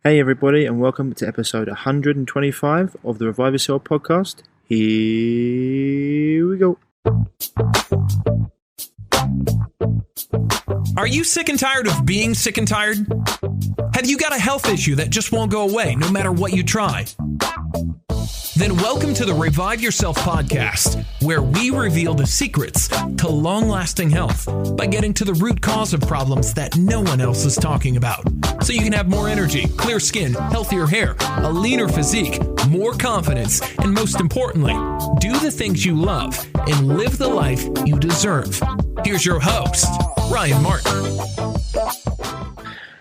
Hey everybody, and welcome to episode 125 of the Revive Yourself podcast. Here we go. Are you sick and tired of being sick and tired? Have you got a health issue that just won't go away no matter what you try? Then welcome to the Revive Yourself podcast, where we reveal the secrets to long-lasting health by getting to the root cause of problems that no one else is talking about. So you can have more energy, clear skin, healthier hair, a leaner physique, more confidence, and most importantly, do the things you love and live the life you deserve. Here's your host, Ryan Martin.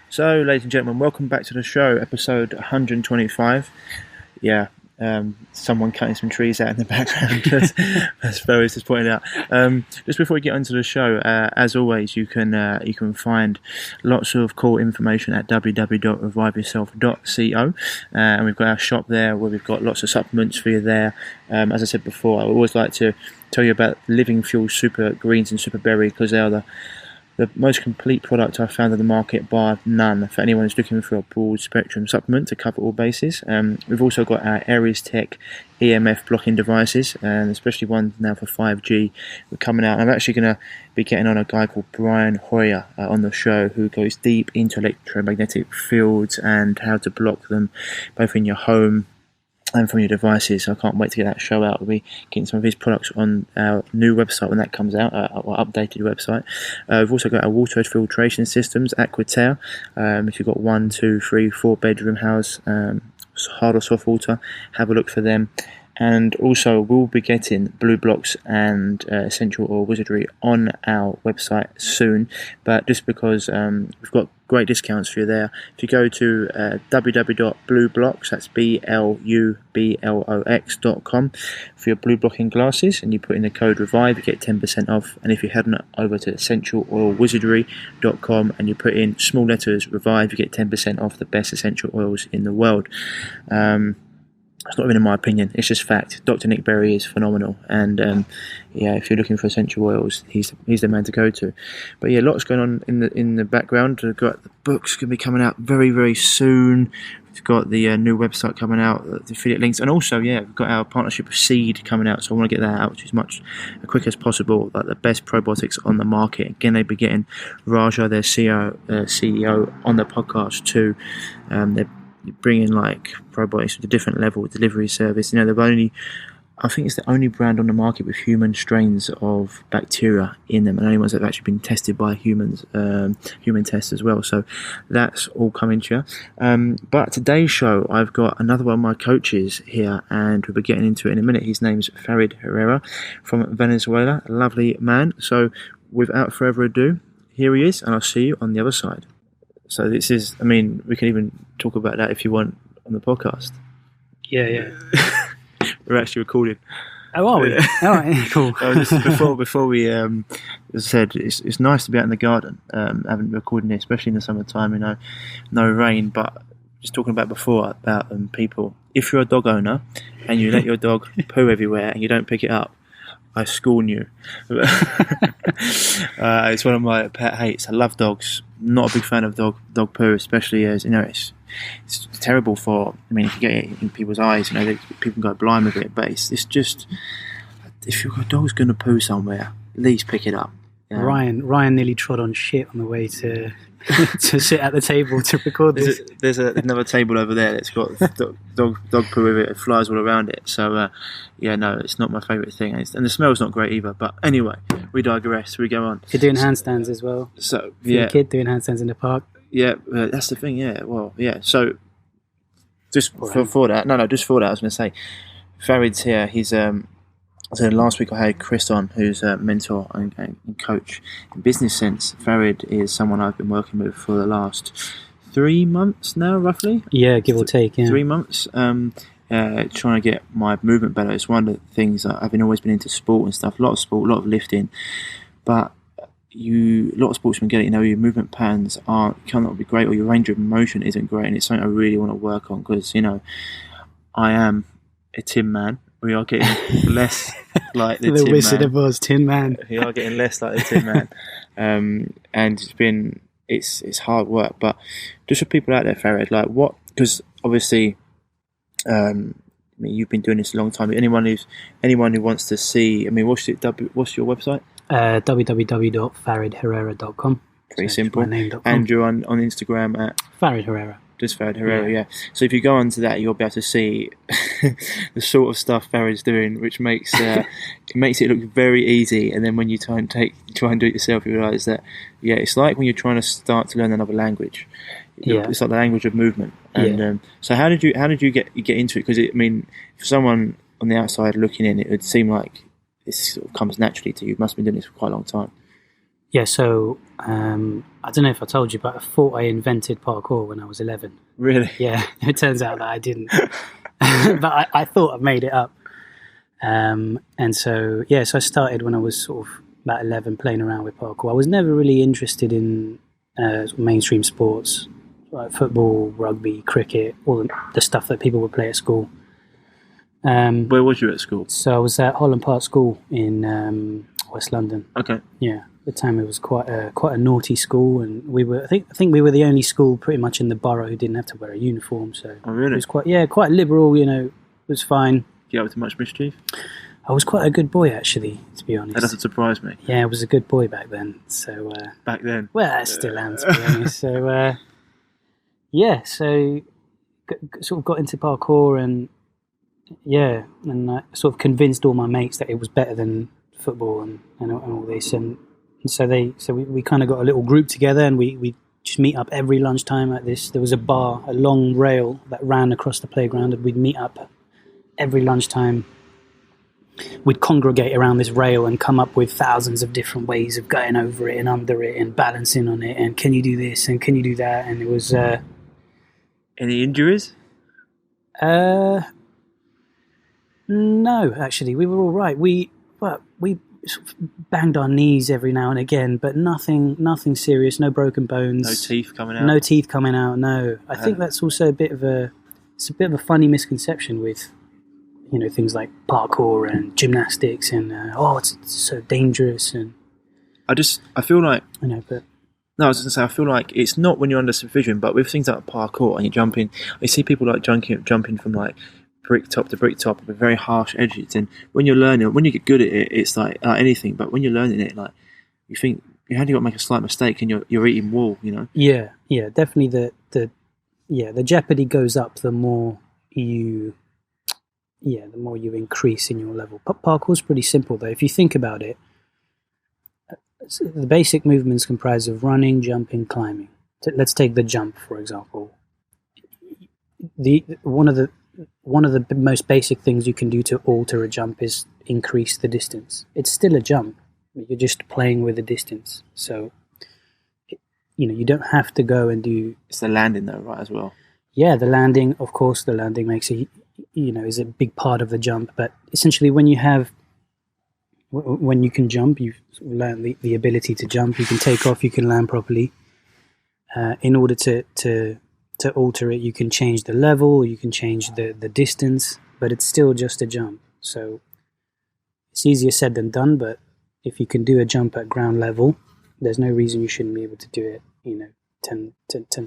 So, ladies and gentlemen, welcome back to the show, episode 125. Someone cutting some trees out in the background, as Farid just pointed out. Just before we get onto the show, as always, you can find lots of cool information at www.reviveyourself.co, and we've got our shop there where we've got lots of supplements for you there. As I said before, I always like to tell you about Living Fuel Super Greens and Super Berry, because they are the most complete product I've found on the market, bar none, for anyone who's looking for a broad spectrum supplement to cover all bases. We've also got our Aries Tech EMF blocking devices, and especially one now for 5G. We're coming out. I'm actually going to be getting on a guy called Farid Herrera on the show, who goes deep into electromagnetic fields and how to block them both in your home and from your devices. I can't wait to get that show out. We'll be getting some of his products on our new website when that comes out, our updated website. We've also got our water filtration systems, Aquitaire. If you've got 1, 2, 3, 4 bedroom house, hard or soft water, have a look for them. And also, we'll be getting Blue Blocks and Essential Oil Wizardry on our website soon. But just because we've got great discounts for you there, if you go to www.blueblocks, that's BLUBLOX.com, for your blue blocking glasses, and you put in the code REVIVE, you get 10% off. And if you head on over to essentialoilwizardry.com and you put in small letters REVIVE, you get 10% off the best essential oils in the world. It's not even in my opinion, it's just fact. Dr. Nick Berry is phenomenal, and if you're looking for essential oils, he's the man to go to. But lots going on in the background. We've got the books going to be coming out very, very soon. We've got the new website coming out, the affiliate links, and also we've got our partnership with Seed coming out. So I want to get that out as much as quick as possible. Like the best probiotics on the market. Again, they'll be getting Raja, their CEO, on the podcast too. They're bringing like probiotics with a different level of delivery service. I think it's the only brand on the market with human strains of bacteria in them, and only ones that have actually been tested by humans, human tests as well. So that's all coming to you. But today's show, I've got another one of my coaches here, and we'll be getting into it in a minute. His name's Farid Herrera from Venezuela, a lovely man. So without further ado, here he is, and I'll see you on the other side. So this is, we can even talk about that if you want on the podcast. Yeah. We're actually recording. Oh, are we? All right, cool. Before we, as I said, it's nice to be out in the garden, having recording here, especially in the summertime, no rain. But just talking about before about people. If you're a dog owner and you let your dog poo everywhere and you don't pick it up, I scorn you. It's one of my pet hates. I love dogs. Not a big fan of dog poo, especially as it's terrible for. If you get it in people's eyes, people can go blind with it. But it's just, if your dog's gonna poo somewhere, at least pick it up. Ryan nearly trod on shit on the way to sit at the table to record this. There's another table over there that's got dog poo with it. It flies all around it. So it's not my favourite thing, and the smell's not great either. But anyway, we digress. We go on. You're doing handstands as well. So for your kid doing handstands in the park. Yeah, that's the thing. Yeah, well, yeah. So just for that, just for that, I was going to say, Farid's here. He's So last week I had Chris on, who's a mentor and coach in business sense. Farid is someone I've been working with for the last 3 months now, roughly. Yeah, give or take. Yeah. 3 months. Trying to get my movement better. It's one of the things that I've always been into sport and stuff. A lot of sport, a lot of lifting, but a lot of sportsmen get it. Your movement patterns cannot be great, or your range of motion isn't great, and it's something I really want to work on because I am a Tin Man. We are getting less like the Tin Man. Wizard of Oz, Tin Man. We are getting less like the Tin Man, and it's hard work. But just for people out there, Farid, because obviously, I mean, you've been doing this a long time. Anyone who wants to see, I mean, what's your website? www.faridherrera.com. Pretty simple. And you're on Instagram at Farid Herrera. Just Farid Herrera, yeah. So if you go onto that, you'll be able to see the sort of stuff Farid's doing, which makes it look very easy. And then when you try and do it yourself, you realise that it's like when you're trying to start to learn another language. It's like the language of movement. And so how did you get into it? Because I mean, for someone on the outside looking in, it would seem like this sort of comes naturally to you. You must have been doing this for quite a long time. Yeah, so I don't know if I told you, but I thought I invented parkour when I was 11. Really? Yeah, it turns out that I didn't. But I thought I made it up. And so I started when I was sort of about 11 playing around with parkour. I was never really interested in mainstream sports, like football, rugby, cricket, all the stuff that people would play at school. Where was you at school? So I was at Holland Park School in West London. Okay. Yeah. At the time, it was quite a naughty school, and we were. I think we were the only school pretty much in the borough who didn't have to wear a uniform. So oh, really? It was quite liberal. It was fine. Did you get up to much mischief? I was quite a good boy, actually, to be honest. That doesn't surprise me. Yeah, I was a good boy back then. So back then. Well, I still am, to be honest. So sort of got into parkour, and I sort of convinced all my mates that it was better than football and all this, and so we kind of got a little group together, and we just meet up every lunchtime at this. There was a bar, a long rail that ran across the playground, and we'd meet up every lunchtime. We'd congregate around this rail and come up with thousands of different ways of going over it and under it and balancing on it, and can you do this and can you do that, and it was any injuries? No, actually, we were all right. We sort of banged our knees every now and again, but nothing serious. No broken bones. No teeth coming out. No teeth coming out. No, I think that's also a bit of a funny misconception with things like parkour and gymnastics and it's so dangerous, and I feel like but. No, I was going to say, I feel like it's not when you're under supervision, but with things like parkour and you're jumping, I see people like jumping from like brick top to brick top with very harsh edges, and when you're learning, when you get good at it, it's like anything, but when you're learning it, like you think you had to make a slight mistake and you're eating wall, Yeah, definitely the jeopardy goes up the more you increase in your level. Parkour's pretty simple though. If you think about it, the basic movements comprise of running, jumping, climbing. Let's take the jump, for example. One of the most basic things you can do to alter a jump is increase the distance. It's still a jump. You're just playing with the distance. So, you don't have to go and do... It's the landing though, right, as well? Yeah, the landing, of course, the landing makes is a big part of the jump. But essentially when you can jump, you've learned the ability to jump. You can take off, you can land properly. In order to alter it, you can change the level, you can change the distance, but it's still just a jump. So it's easier said than done, but if you can do a jump at ground level, there's no reason you shouldn't be able to do it, 10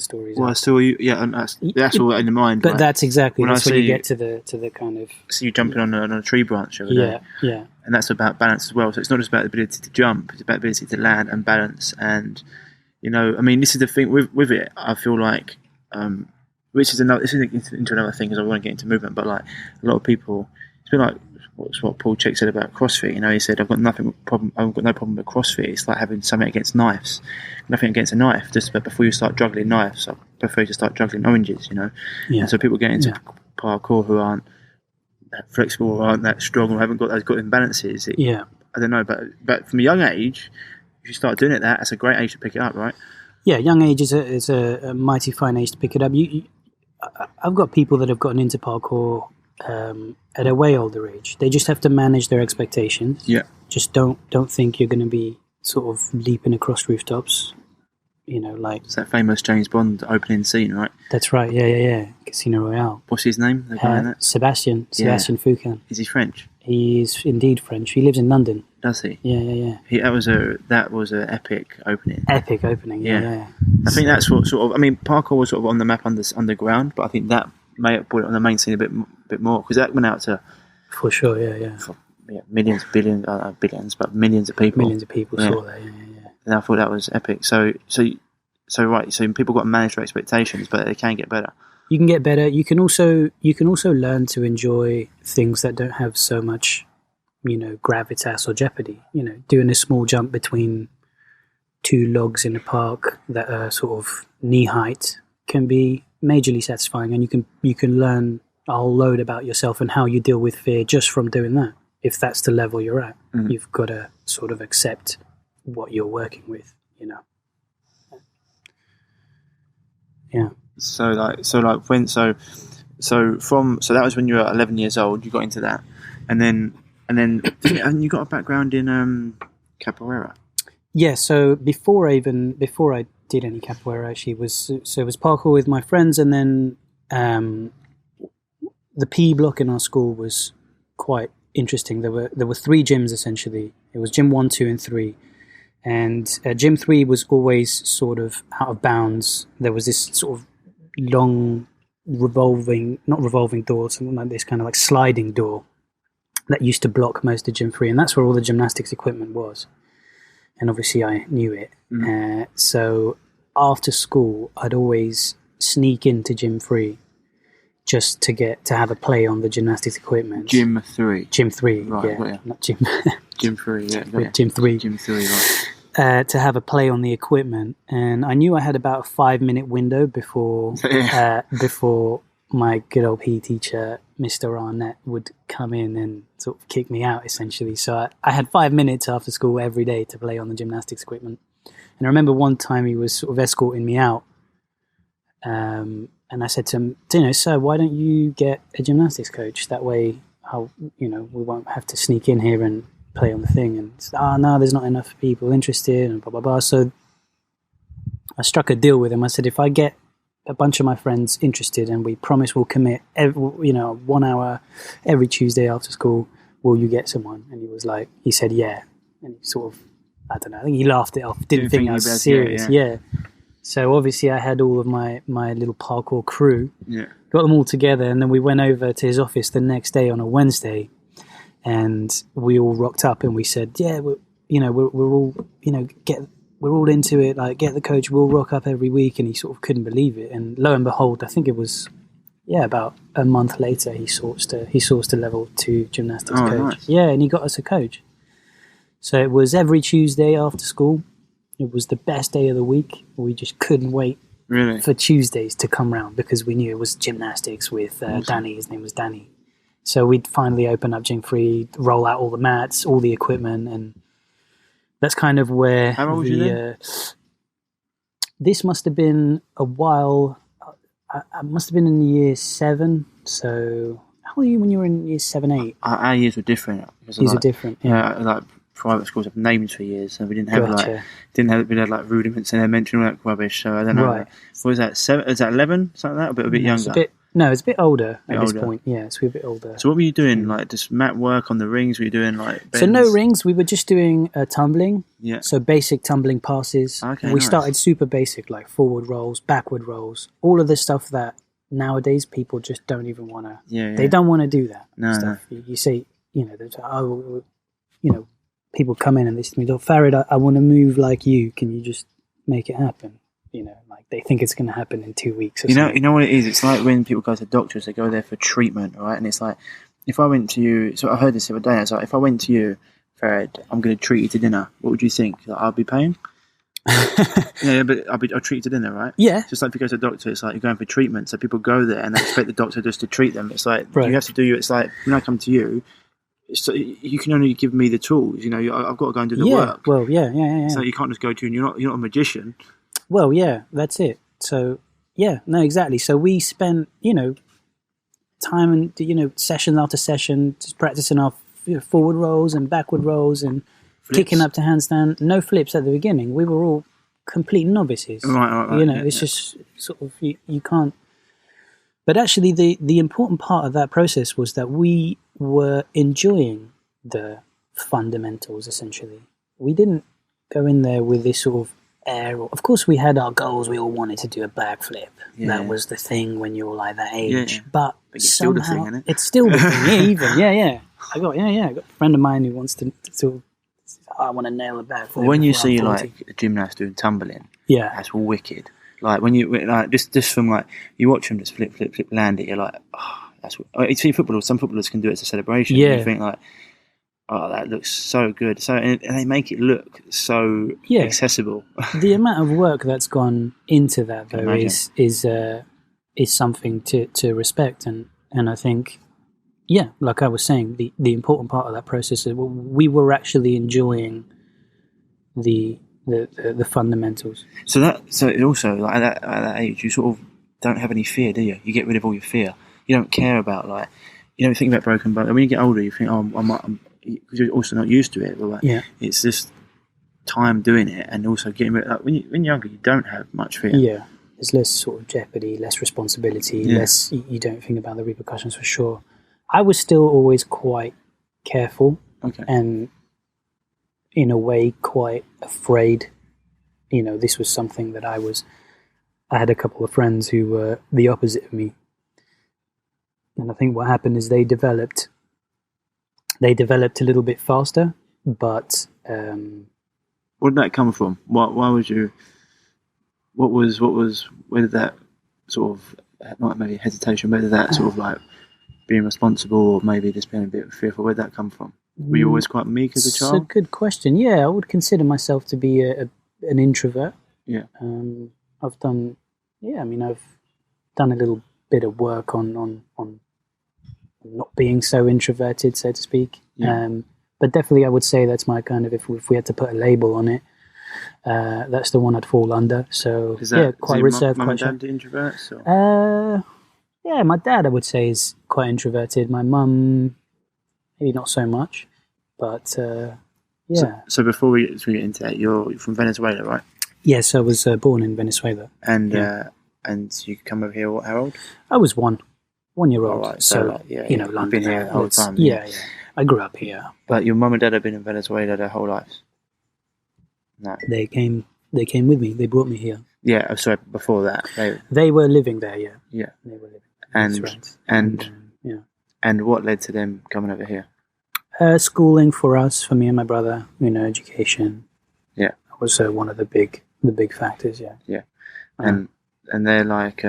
stories well, up. Still, and that's all in the mind. But right? that's when you get to the kind of... So you're jumping on a tree branch over there. Yeah. And that's about balance as well. So it's not just about the ability to jump, it's about the ability to land and balance. And, this is the thing with it, I feel like, this is into another thing because I want to get into movement, but like a lot of people, it's been like what Paul Chick said about CrossFit. He said, I've got no problem with CrossFit. It's like having something against knives. Nothing against a knife, just but before you start juggling knives, I prefer to start juggling oranges, Yeah. And so people get into parkour who aren't that flexible or aren't that strong or haven't got those good imbalances. I don't know, but from a young age, if you start doing it, that's a great age to pick it up, right? Yeah, young age is a mighty fine age to pick it up. I've got people that have gotten into parkour at a way older age. They just have to manage their expectations. Yeah. Just don't think you're going to be sort of leaping across rooftops. It's that famous James Bond opening scene, right? That's right. Yeah. Casino Royale. What's his name? The guy in that? Sebastian Foucan. Is he French? He is indeed French. He lives in London. Does he? Yeah. That was a epic opening. Epic opening. Yeah. I think that's what sort of. I mean, parkour was sort of on the map underground, but I think that may have brought it on the main scene a bit more, because that went out to. For sure. Yeah. Millions, billions, but millions of people. Millions of people saw that. Yeah. And I thought that was epic. So people got to manage their expectations, but they can get better. You can get better. You can also learn to enjoy things that don't have so much, gravitas or jeopardy. Doing a small jump between two logs in a park that are sort of knee height can be majorly satisfying, and you can learn a whole load about yourself and how you deal with fear just from doing that. If that's the level you're at, you've got to sort of accept what you're working with. Yeah. So that was when you were 11 years old. You got into that, and then you got a background in capoeira. Yeah. So before I did any capoeira, it was parkour with my friends, and then the PE block in our school was quite interesting. There were 3 gyms essentially. It was gym 1, 2, and 3. And gym 3 was always sort of out of bounds. There was this sort of long not revolving door, something like this, kind of like sliding door that used to block most of gym 3. And that's where all the gymnastics equipment was. And obviously I knew it. So after school, I'd always sneak into gym 3 just to have a play on the gymnastics equipment. Gym 3? Gym 3, right, yeah. Not gym... Gym 3, yeah. Gym 3. Gym 3, right. To have a play on the equipment, and I knew I had about a 5-minute window before my good old PE teacher, Mr. Arnett, would come in and sort of kick me out, essentially. So I had 5 minutes after school every day to play on the gymnastics equipment. And I remember one time he was sort of escorting me out, and I said to him, "Sir, why don't you get a gymnastics coach? That way, we won't have to sneak in here and play on the thing." And no, there's not enough people interested, and blah blah blah. So I struck a deal with him. I said, if I get a bunch of my friends interested and we promise we'll commit 1 hour every Tuesday after school, will you get someone? And he said yeah. And he sort of, I don't know, I think he laughed it off, didn't think I was serious. Yeah. So obviously I had all of my little parkour crew, got them all together, and then we went over to his office the next day on a Wednesday. And we all rocked up and we said, yeah, we're all, we're all into it. Like, get the coach. We'll rock up every week. And he sort of couldn't believe it. And lo and behold, I think it was, about a month later, he sourced a level 2 gymnastics coach. Nice. Yeah, and he got us a coach. So it was every Tuesday after school. It was the best day of the week. We just couldn't wait for Tuesdays to come round, because we knew it was gymnastics with Danny. His name was Danny. So we'd finally open up Gym 3, roll out all the mats, all the equipment, and that's kind of where... How old were you then? This must have been a while... I must have been in year 7, so... How old were you when you were in year 7, 8? Our years were different. Years are different, yeah. Like private schools have names for years, so we didn't have we had like rudiments and elementary and all that rubbish, so I don't know. Right. What was that, 7? Is that 11? Something like that? A bit younger? It's a bit older at this point. Yeah, so we're a bit older. So what were you doing? Like just mat work on the rings? Were you doing like bends? So no rings. We were just doing tumbling. Yeah. So basic tumbling passes. Okay, we started super basic, like forward rolls, backward rolls, all of the stuff that nowadays people just don't even want to. Yeah. They don't want to do that stuff. No. You say, people come in and they say to me, Farid, I want to move like you. Can you just make it happen? Like they think it's going to happen in 2 weeks. Or something. You know what it is? It's like when people go to doctors, they go there for treatment, right? And it's like, if I went to you, so I heard this the other day, it's like, if I went to you, Farid, I'm going to treat you to dinner, what would you think? Like, I'll be paying? But I'll treat you to dinner, right? Yeah. Just like if you go to a doctor, it's like you're going for treatment, so people go there and they expect the doctor just to treat them. It's like, you have to do, it's like, when I come to you, so you can only give me the tools, I've got to go and do the work. Well, yeah. So you can't just go to you, and you're not a magician. Well, yeah, that's it. So, yeah, no, exactly. So we spent, time and, session after session, just practicing our forward rolls and backward rolls and flips. Kicking up to handstand. No flips at the beginning. We were all complete novices. Right. It's just sort of, you can't. But actually, the important part of that process was that we were enjoying the fundamentals, essentially. We didn't go in there with this sort of air. Of course, we had our goals. We all wanted to do a backflip. Yeah. That was the thing when you were like that age. Yeah. But it's still the thing, somehow, isn't it? it's still the thing. Yeah, even. Yeah. I got a friend of mine who wants to I want to nail a backflip. Well, when you before I'm see 40. like a gymnast doing tumbling, Yeah. that's wicked. Like when you like just from like you watch them just flip, land it. You're like, oh, that's what. You see footballers. Some footballers can do it as a celebration. Yeah. And you think like, oh, that looks so good. So and they make it look so accessible. The amount of work that's gone into that though is something to respect, and I think, yeah, like I was saying, the important part of that process is we were actually enjoying the fundamentals. So it also like at that age, you sort of don't have any fear, do you? You get rid of all your fear. You don't care about like you don't think about broken bones. When you get older, you think, oh, because you're also not used to it. But like, it's just time doing it, and also getting rid. Like when you're younger, you don't have much fear. Yeah, there's less sort of jeopardy, less responsibility, less. You don't think about the repercussions for sure. I was still always quite careful, and in a way quite afraid. You know, this was something that I had a couple of friends who were the opposite of me. And I think what happened is they developed a little bit faster, but where did that come from? Why was you? What was? Where did that sort of not maybe hesitation? Where did that sort of like being responsible, or maybe just being a bit fearful? Where did that come from? Were you always quite meek as a child? It's a good question. Yeah, I would consider myself to be an introvert. Yeah. I've done a little bit of work on not being so introverted, so to speak. Yeah. But definitely I would say that's my kind of, if we had to put a label on it, that's the one I'd fall under. So quite reserved, quite shy. Mum and dad introverts? Or? Yeah, my dad I would say is quite introverted. My mum, maybe not so much, but yeah. So before we get into that, you're from Venezuela, right? Yes, I was born in Venezuela. And you come over here, how old? I was 1 year old. Oh, right. So like, London. You've been here the whole time. Yeah. I grew up here. But your mum and dad have been in Venezuela their whole lives? No. They came with me. They brought me here. Yeah, I'm sorry, before that. They were living there, yeah. Yeah. They were living there. And what led to them coming over here? Schooling for us, for me and my brother, education. Yeah. That was one of the big factors, yeah. Yeah. And they're like,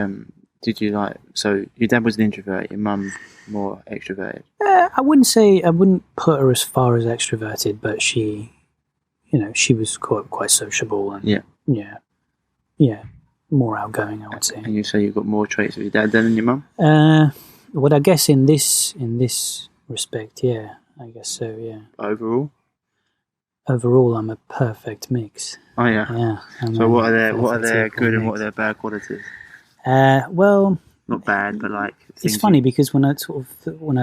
did you like, so your dad was an introvert, your mum more extroverted? I wouldn't put her as far as extroverted, but she was quite sociable and more outgoing, I would say. And you say you've got more traits of your dad than your mum? Well, I guess in this respect, yeah, I guess so, yeah. Overall, I'm a perfect mix. Oh yeah. Yeah. So what are their good and what are their bad qualities? Well, not bad, but like it's funny because when I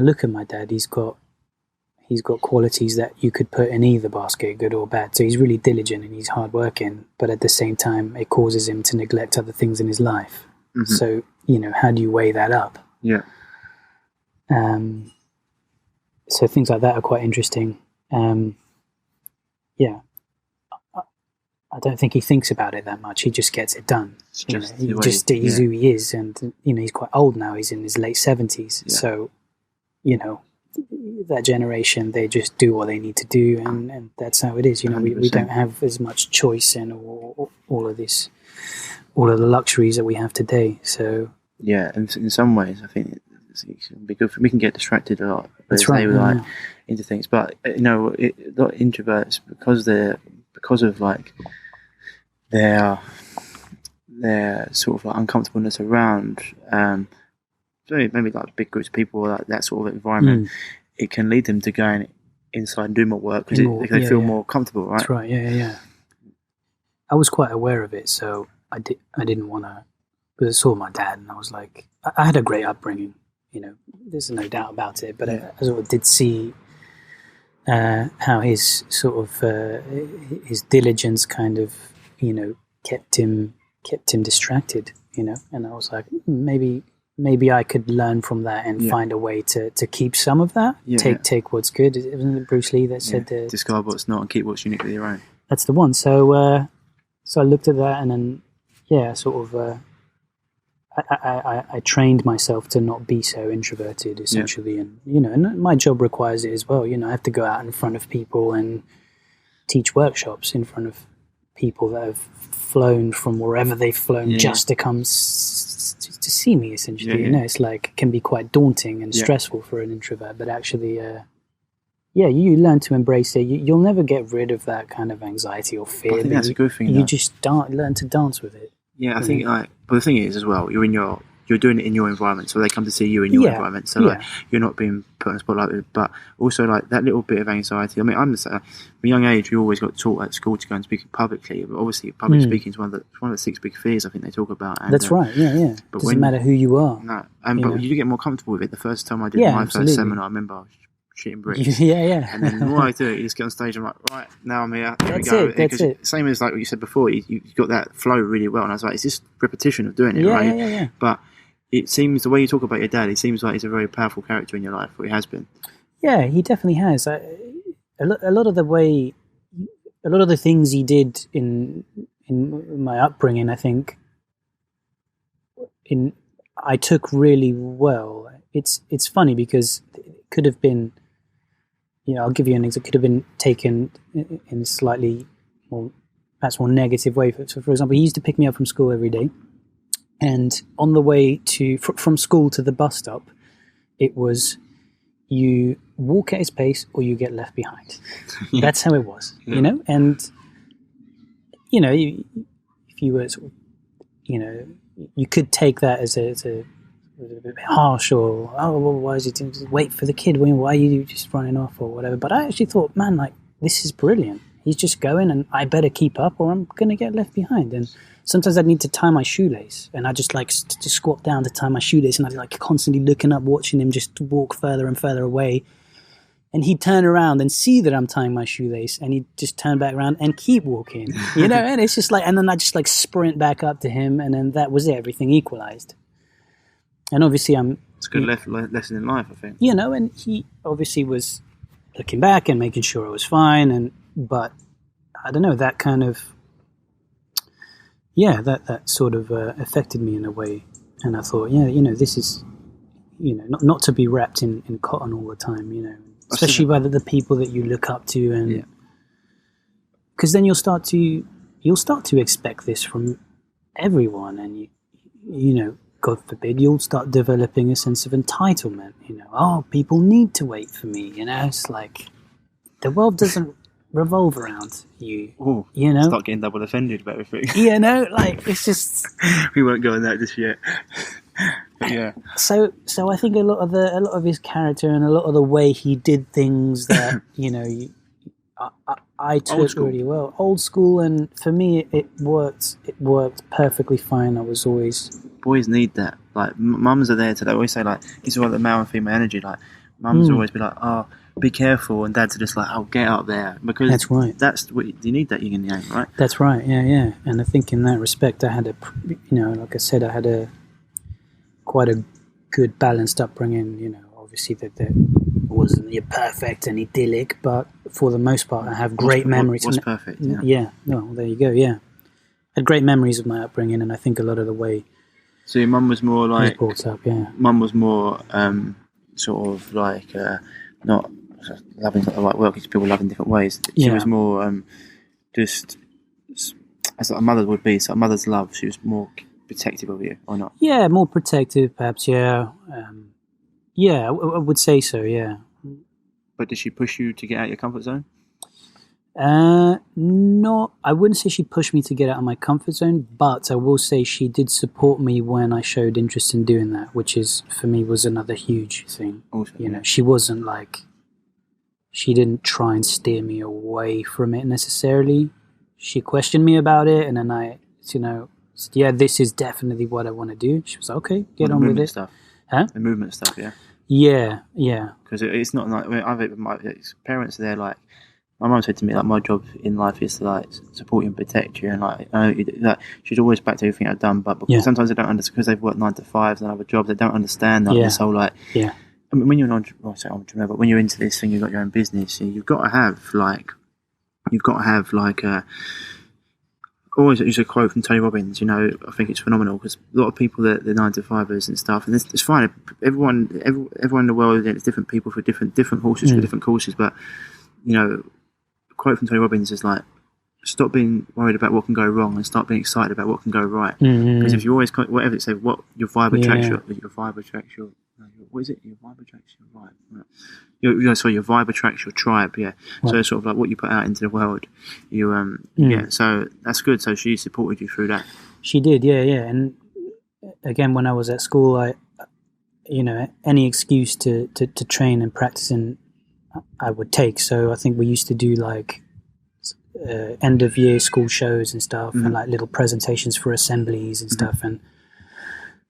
look at my dad, he's got qualities that you could put in either basket, good or bad. So he's really diligent and he's hardworking, but at the same time, it causes him to neglect other things in his life. Mm-hmm. So how do you weigh that up? Yeah. So things like that are quite interesting. Yeah. I don't think he thinks about it that much. He just gets it done. He's who he is, and he's quite old now. He's in his late 70s, so that generation, they just do what they need to do, and that's how it is. We don't have as much choice in all of this, all of the luxuries that we have today. So yeah, and in some ways, I think it can be good. We can get distracted a lot. That's right. Into things, but a lot of introverts because of like their sort of like uncomfortableness around maybe like big groups of people or like that sort of environment, it can lead them to going inside and do more work because they feel more comfortable, right? That's right. Yeah. I was quite aware of it, so I didn't want to, because I saw my dad and I was like, I had a great upbringing, there's no doubt about it, but I sort of did see how his sort of his diligence kind of kept him distracted, and I was like, maybe maybe I could learn from that and find a way to keep some of that. Take what's good. Wasn't it Bruce Lee that said discard what's not and keep what's uniquely your own? That's the one. So I looked at that and then sort of I trained myself to not be so introverted, essentially, and and my job requires it as well. I have to go out in front of people and teach workshops in front of people that have flown from wherever they've flown just to come to see me, essentially. It's like, it can be quite daunting and stressful for an introvert, but actually you learn to embrace it. You'll never get rid of that kind of anxiety or fear. I think that's a good thing. You just learn to dance with it. Yeah, I think but the thing is as well, you're doing it in your environment, so they come to see you in your environment. So like, you're not being put on the spotlight, but also like that little bit of anxiety. I mean, I'm from a young age, we always got taught at school to go and speak publicly. But obviously, public speaking is one of the 6 big fears I think they talk about. And, that's right. Yeah. But doesn't matter who you are. No, but you get more comfortable with it. The first time I did my first seminar, I remember I was shitting bricks. Yeah. And then the more I do it, you just get on stage and I'm like, right, now I'm here. Here that's we go. That's it. Same as like what you said before, you got that flow really well. And I was like, it's just repetition of doing it, right? Yeah. But it seems, the way you talk about your dad, it seems like he's a very powerful character in your life, or he has been. Yeah, he definitely has. A lot of the things he did in my upbringing, I think, I took really well. It's funny because it could have been, I'll give you an example. It could have been taken in a slightly perhaps more negative way. So, for example, he used to pick me up from school every day. And on the way from school to the bus stop, it was, you walk at his pace or you get left behind. That's how it was, And, if you were, you could take that as a bit harsh, or, why is he doing, wait for the kid? Why are you just running off or whatever? But I actually thought, man, like, this is brilliant. He's just going, and I better keep up or I'm going to get left behind. And sometimes I'd need to tie my shoelace, and I just like to squat down to tie my shoelace, and I'd like constantly looking up, watching him just walk further and further away. And he'd turn around and see that I'm tying my shoelace, and he'd just turn back around and keep walking, and it's just like, and then I just like sprint back up to him, and then that was it, everything equalized. And obviously it's a good lesson in life, I think. And he obviously was looking back and making sure I was fine, but I don't know, that kind of, that sort of affected me in a way. And I thought, this is, not to be wrapped in cotton all the time, especially by the people that you look up to, and because then you'll start to expect this from everyone, and you God forbid, you'll start developing a sense of entitlement. People need to wait for me. It's like the world doesn't revolve around you. Ooh, start getting double offended about everything. Like it's just. We won't go on that just yet. Yeah. So I think a lot of his character and a lot of the way he did things that I took really well. Old school, and for me it worked. It worked perfectly fine. I was always. Boys need that. Like mums are there to. They always say like, this is what the male and female energy. Like mums always be like, oh, be careful, and dads are just like, oh, get up there, because that's right. That's what you need, that yin and yang, right? That's right. Yeah. And I think in that respect, I had like I said, I had quite a good balanced upbringing. Obviously that wasn't perfect and idyllic, but for the most part, I have great memories. What's perfect? Yeah. Well, there you go. Yeah, I had great memories of my upbringing, and I think a lot of the way. So your mum was more like. Brought up, yeah. Mum was more sort of like not. Loving's not the right word because people love in different ways. She was more just as a mother would be. So a mother's love. She was more protective of you, or not? Yeah, more protective, perhaps. Yeah, I would say so. Yeah. But did she push you to get out of your comfort zone? No, I wouldn't say she pushed me to get out of my comfort zone, but I will say she did support me when I showed interest in doing that, which is for me was another huge thing. Also, she wasn't like. She didn't try and steer me away from it necessarily. She questioned me about it, and then I, said, this is definitely what I want to do. She was like, okay, get on with it. Stuff. Huh? The movement stuff, yeah. Yeah. Because it's not like, my parents, they're like, my mum said to me, like, my job in life is to, like, support you and protect you, and, like, she's always backed everything I've done, but sometimes they don't understand, because they've worked 9 to 5s and other jobs, they don't understand that this whole, like, I mean, when you're an entrepreneur, but when you're into this thing, you've got your own business, you've got to have always use a quote from Tony Robbins. You know, I think it's phenomenal, because a lot of people, they're 9 to 5ers and stuff, and it's fine. Everyone in the world, it's different people for different horses for different courses. But, you know, a quote from Tony Robbins is like, stop being worried about what can go wrong and start being excited about what can go right. Because if you always, whatever it says, what your vibe attracts your vibe attracts your, what is it? Your vibe attracts your vibe. Your vibe attracts your tribe. Yeah. Right. So it's sort of like what you put out into the world. You So that's good. So she supported you through that. She did. Yeah. And again, when I was at school, I, any excuse to train and practice, and I would take. So I think we used to do like end of year school shows and stuff, and like little presentations for assemblies and stuff, and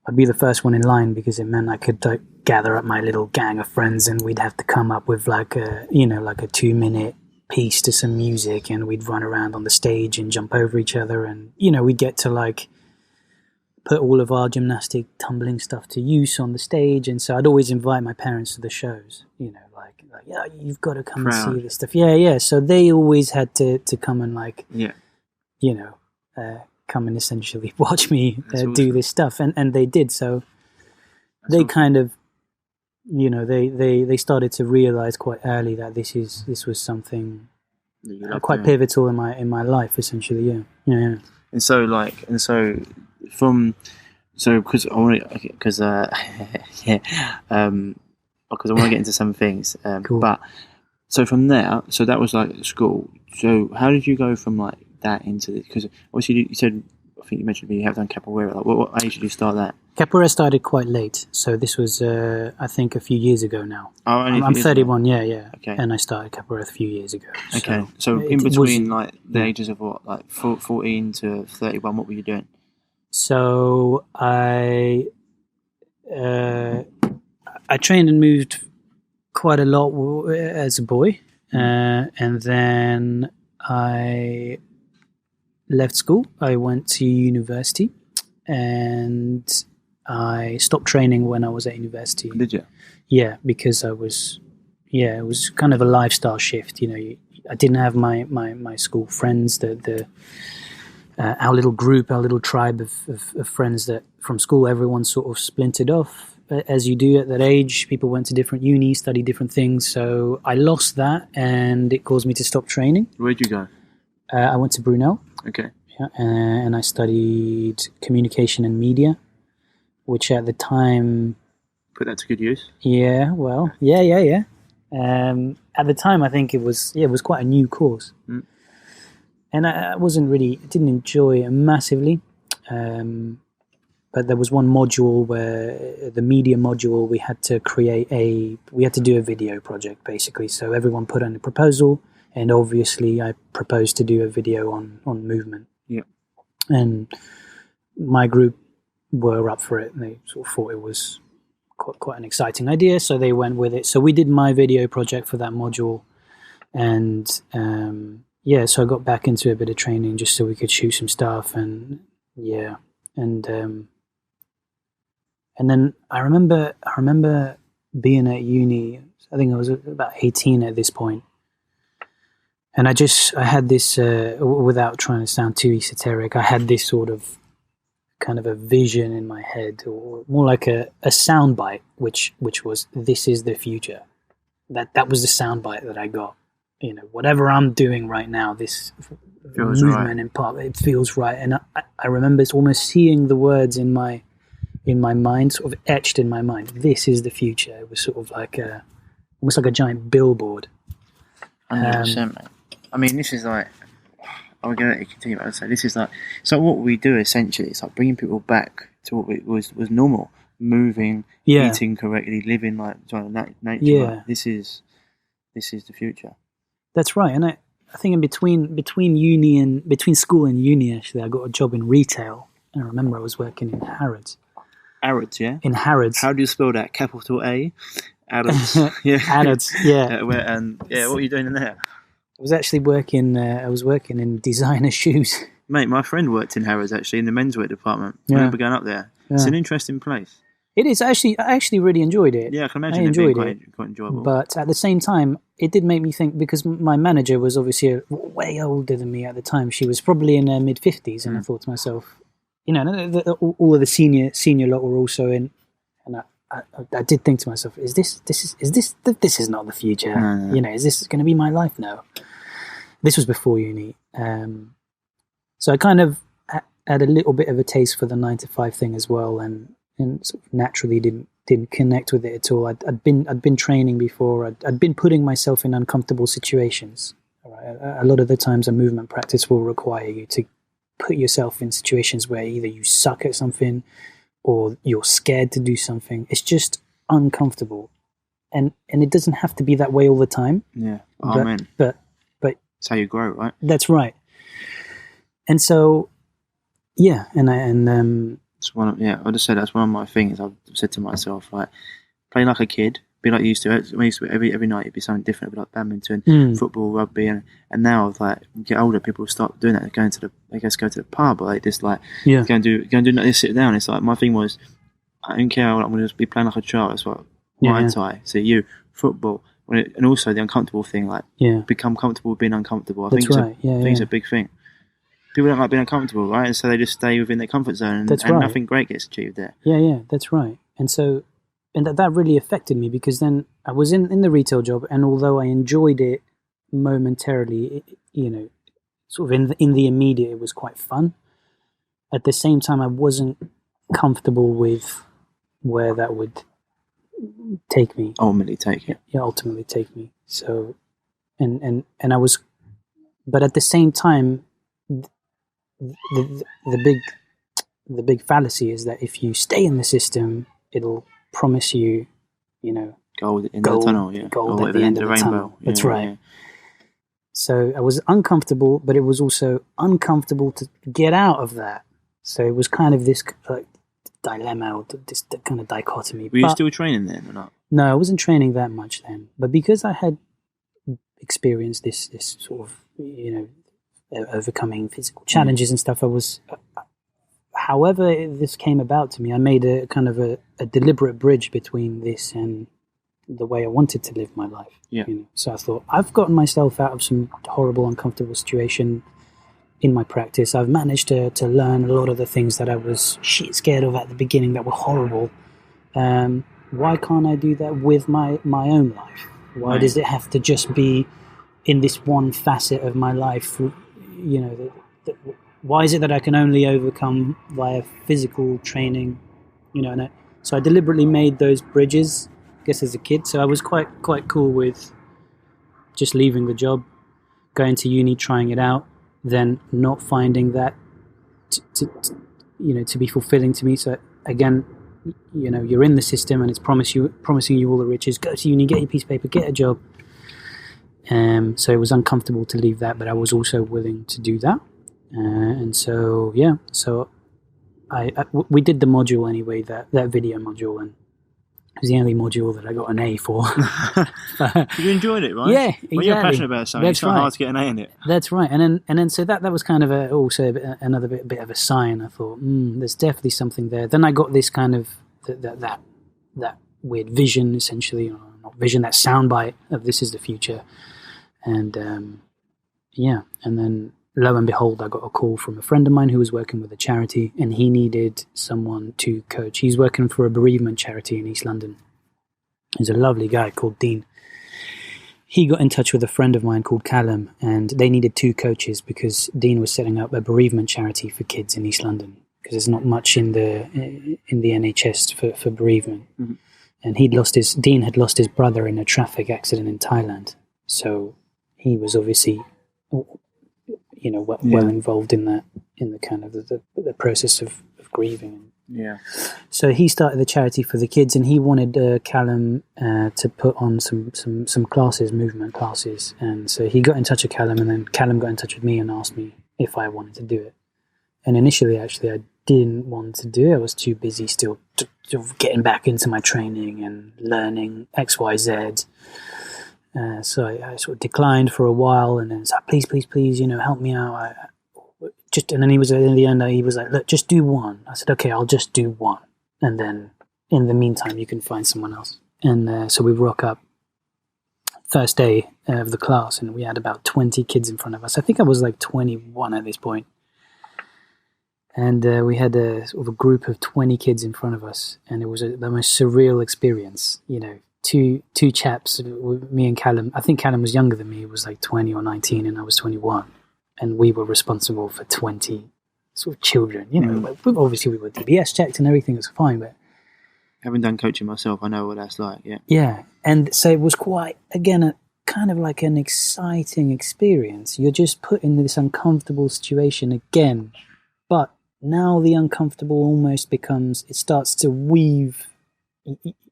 I'd be the first one in line, because it meant I could gather up my little gang of friends, and we'd have to come up with like a 2-minute piece to some music, and we'd run around on the stage and jump over each other, and we'd get to like put all of our gymnastic tumbling stuff to use on the stage. And so I'd always invite my parents to the shows, yeah, you've got to come and see this stuff. Yeah. So they always had to come and come and essentially watch me do this stuff, and they did. So that's they kind of, they started to realize quite early that this was something quite pivotal in my life, essentially. Yeah. Because I want to get into some things. Cool. But so from there, so that was like school. So how did you go from like that into this? Because obviously you said, I think you mentioned you have done capoeira. Like, what age did you start that? Capoeira started quite late. So this was, I think, a few years ago now. Oh, I'm 31, yeah. Okay. And I started capoeira a few years ago. Okay. So in between like the ages of what, like 14 to 31, what were you doing? So I trained and moved quite a lot as a boy, and then I left school. I went to university, and I stopped training when I was at university. Did you? Yeah, because it was kind of a lifestyle shift. I didn't have my school friends, our little group, our little tribe of friends that from school, everyone sort of splintered off. As you do at that age, people went to different unis, studied different things. So I lost that, and it caused me to stop training. Where'd you go? I went to Brunel. Okay. Yeah, and I studied communication and media, which at the time... Put that to good use? Yeah, well, yeah. At the time, I think it was quite a new course. And I didn't enjoy it massively. But there was one module where the media module, we had to do a video project basically. So everyone put in a proposal, and obviously I proposed to do a video on movement. Yeah. And my group were up for it, and they sort of thought it was quite an exciting idea, so they went with it. So we did my video project for that module, and so I got back into a bit of training just so we could shoot some stuff, and then I remember being at uni. I think I was about 18 at this point, and I had this, without trying to sound too esoteric, I had this sort of kind of a vision in my head, or more like a soundbite, which was, this is the future. That was the soundbite that I got. Whatever I'm doing right now, this feels movement right. in part, it feels right. And I remember almost seeing the words in my mind, sort of etched in my mind. This is the future. It was sort of like almost like a giant billboard. 100%, mate. I mean, this is like, I'm going to continue. I would say this is like, so what we do essentially, it's like bringing people back to what was normal, moving, eating correctly, living like nature. Yeah. Like, this is the future. That's right. And I think in between school and uni, actually, I got a job in retail. And I remember I was working in Harrods. Harrods, yeah? In Harrods. How do you spell that? Capital A? Harrods. Yeah. Harrods, yeah. What are you doing in there? was actually working. I was working in designer shoes. Mate, my friend worked in Harrods actually in the menswear department. I remember going up there. It's an interesting place. It is actually. I actually really enjoyed it. Yeah, I can imagine it being quite enjoyable. But at the same time, it did make me think, because my manager was obviously way older than me at the time. She was probably in her mid-50s, and I thought to myself, you know, all of the senior lot were also in, and I did think to myself, is this is not the future? No. You know, is this going to be my life now? This was before uni, so I kind of had a little bit of a taste for the 9-to-5 thing as well, and sort of naturally didn't connect with it at all. I'd been training before. I'd been putting myself in uncomfortable situations. Right? A lot of the times, a movement practice will require you to put yourself in situations where either you suck at something or you're scared to do something. It's just uncomfortable, and it doesn't have to be that way all the time. Yeah, amen. But it's how you grow, right? That's right. And so, yeah, it's one of, I just said that's one of my things. I've said to myself, like, play like a kid, be like you used to. Every night it'd be something different, it'd be like badminton, football, rugby, and now like you get older, people start doing that. They're go to the pub, or they just like go and do nothing, sit down. It's like my thing was, I don't care. I'm gonna just be playing like a child. It's like Muay Thai. So football, and also the uncomfortable thing, like become comfortable with being uncomfortable. I think it's a big thing. People don't like being uncomfortable, right? And so they just stay within their comfort zone, and nothing great gets achieved there. Yeah, that's right. And so, and that really affected me, because then I was in the retail job, and although I enjoyed it momentarily, you know, sort of in the immediate, it was quite fun. At the same time, I wasn't comfortable with where that would take me. Ultimately take it. Yeah, ultimately take me. So, and I was, but at the same time, the big fallacy is that if you stay in the system, it'll promise you, you know, gold in the tunnel, gold at the end of the tunnel. That's right. Yeah. So I was uncomfortable, but it was also uncomfortable to get out of that. So it was kind of this like dilemma, or this kind of dichotomy. Were you still training then or not? No, I wasn't training that much then. But because I had experienced this sort of, you know, overcoming physical challenges and stuff, I was, however this came about to me, I made a kind of a deliberate bridge between this and the way I wanted to live my life. Yeah. You know? So I thought, I've gotten myself out of some horrible, uncomfortable situation in my practice. I've managed to learn a lot of the things that I was shit scared of at the beginning that were horrible. Why can't I do that with my own life? Why does it have to just be in this one facet of my life? You know, why is it that I can only overcome via physical training? You know, so I deliberately made those bridges, I guess, as a kid. So I was quite cool with just leaving the job, going to uni, trying it out, then not finding that to be fulfilling to me. So again, you know, you're in the system and it's promising you all the riches. Go to uni, get your piece of paper, get a job. So it was uncomfortable to leave that, but I was also willing to do that. And so, so we did the module anyway, that video module, and it was the only module that I got an A for. You enjoyed it, right? Yeah, exactly. When you're passionate about something, it's not hard to get an A in it. That's right. And then so that was kind of also another bit of a sign. I thought, there's definitely something there. Then I got this kind of that weird vision, essentially, or not vision, that soundbite of this is the future. And and then lo and behold, I got a call from a friend of mine who was working with a charity, and he needed someone to coach. He's working for a bereavement charity in East London. He's a lovely guy called Dean. He got in touch with a friend of mine called Callum, and they needed 2 coaches because Dean was setting up a bereavement charity for kids in East London, because there's not much in the NHS for bereavement. Mm-hmm. And Dean had lost his brother in a traffic accident in Thailand. So he was obviously, you know, well involved in that, in the kind of the process of grieving. Yeah. So he started the charity for the kids, and he wanted Callum to put on some classes, movement classes. And so he got in touch with Callum, and then Callum got in touch with me and asked me if I wanted to do it. And initially, actually, I didn't want to do it. I was too busy still getting back into my training and learning X, Y, Z. So I sort of declined for a while, and then said, please, help me out. And then he was in the end. He was like, look, just do one. I said, okay, I'll just do one, and then in the meantime, you can find someone else. And so we rock up first day of the class, and we had about 20 kids in front of us. I think I was like 21 at this point. And we had a sort of a group of 20 kids in front of us, and it was the most surreal experience. Two chaps, me and Callum. I think Callum was younger than me. He was like 20 or 19, and I was 21. And we were responsible for 20 sort of children. Obviously we were DBS checked and everything was fine, but having done coaching myself, I know what that's like. Yeah. Yeah, and so it was quite, again, kind of like an exciting experience. You're just put in this uncomfortable situation again, but now the uncomfortable almost becomes, it starts to weave,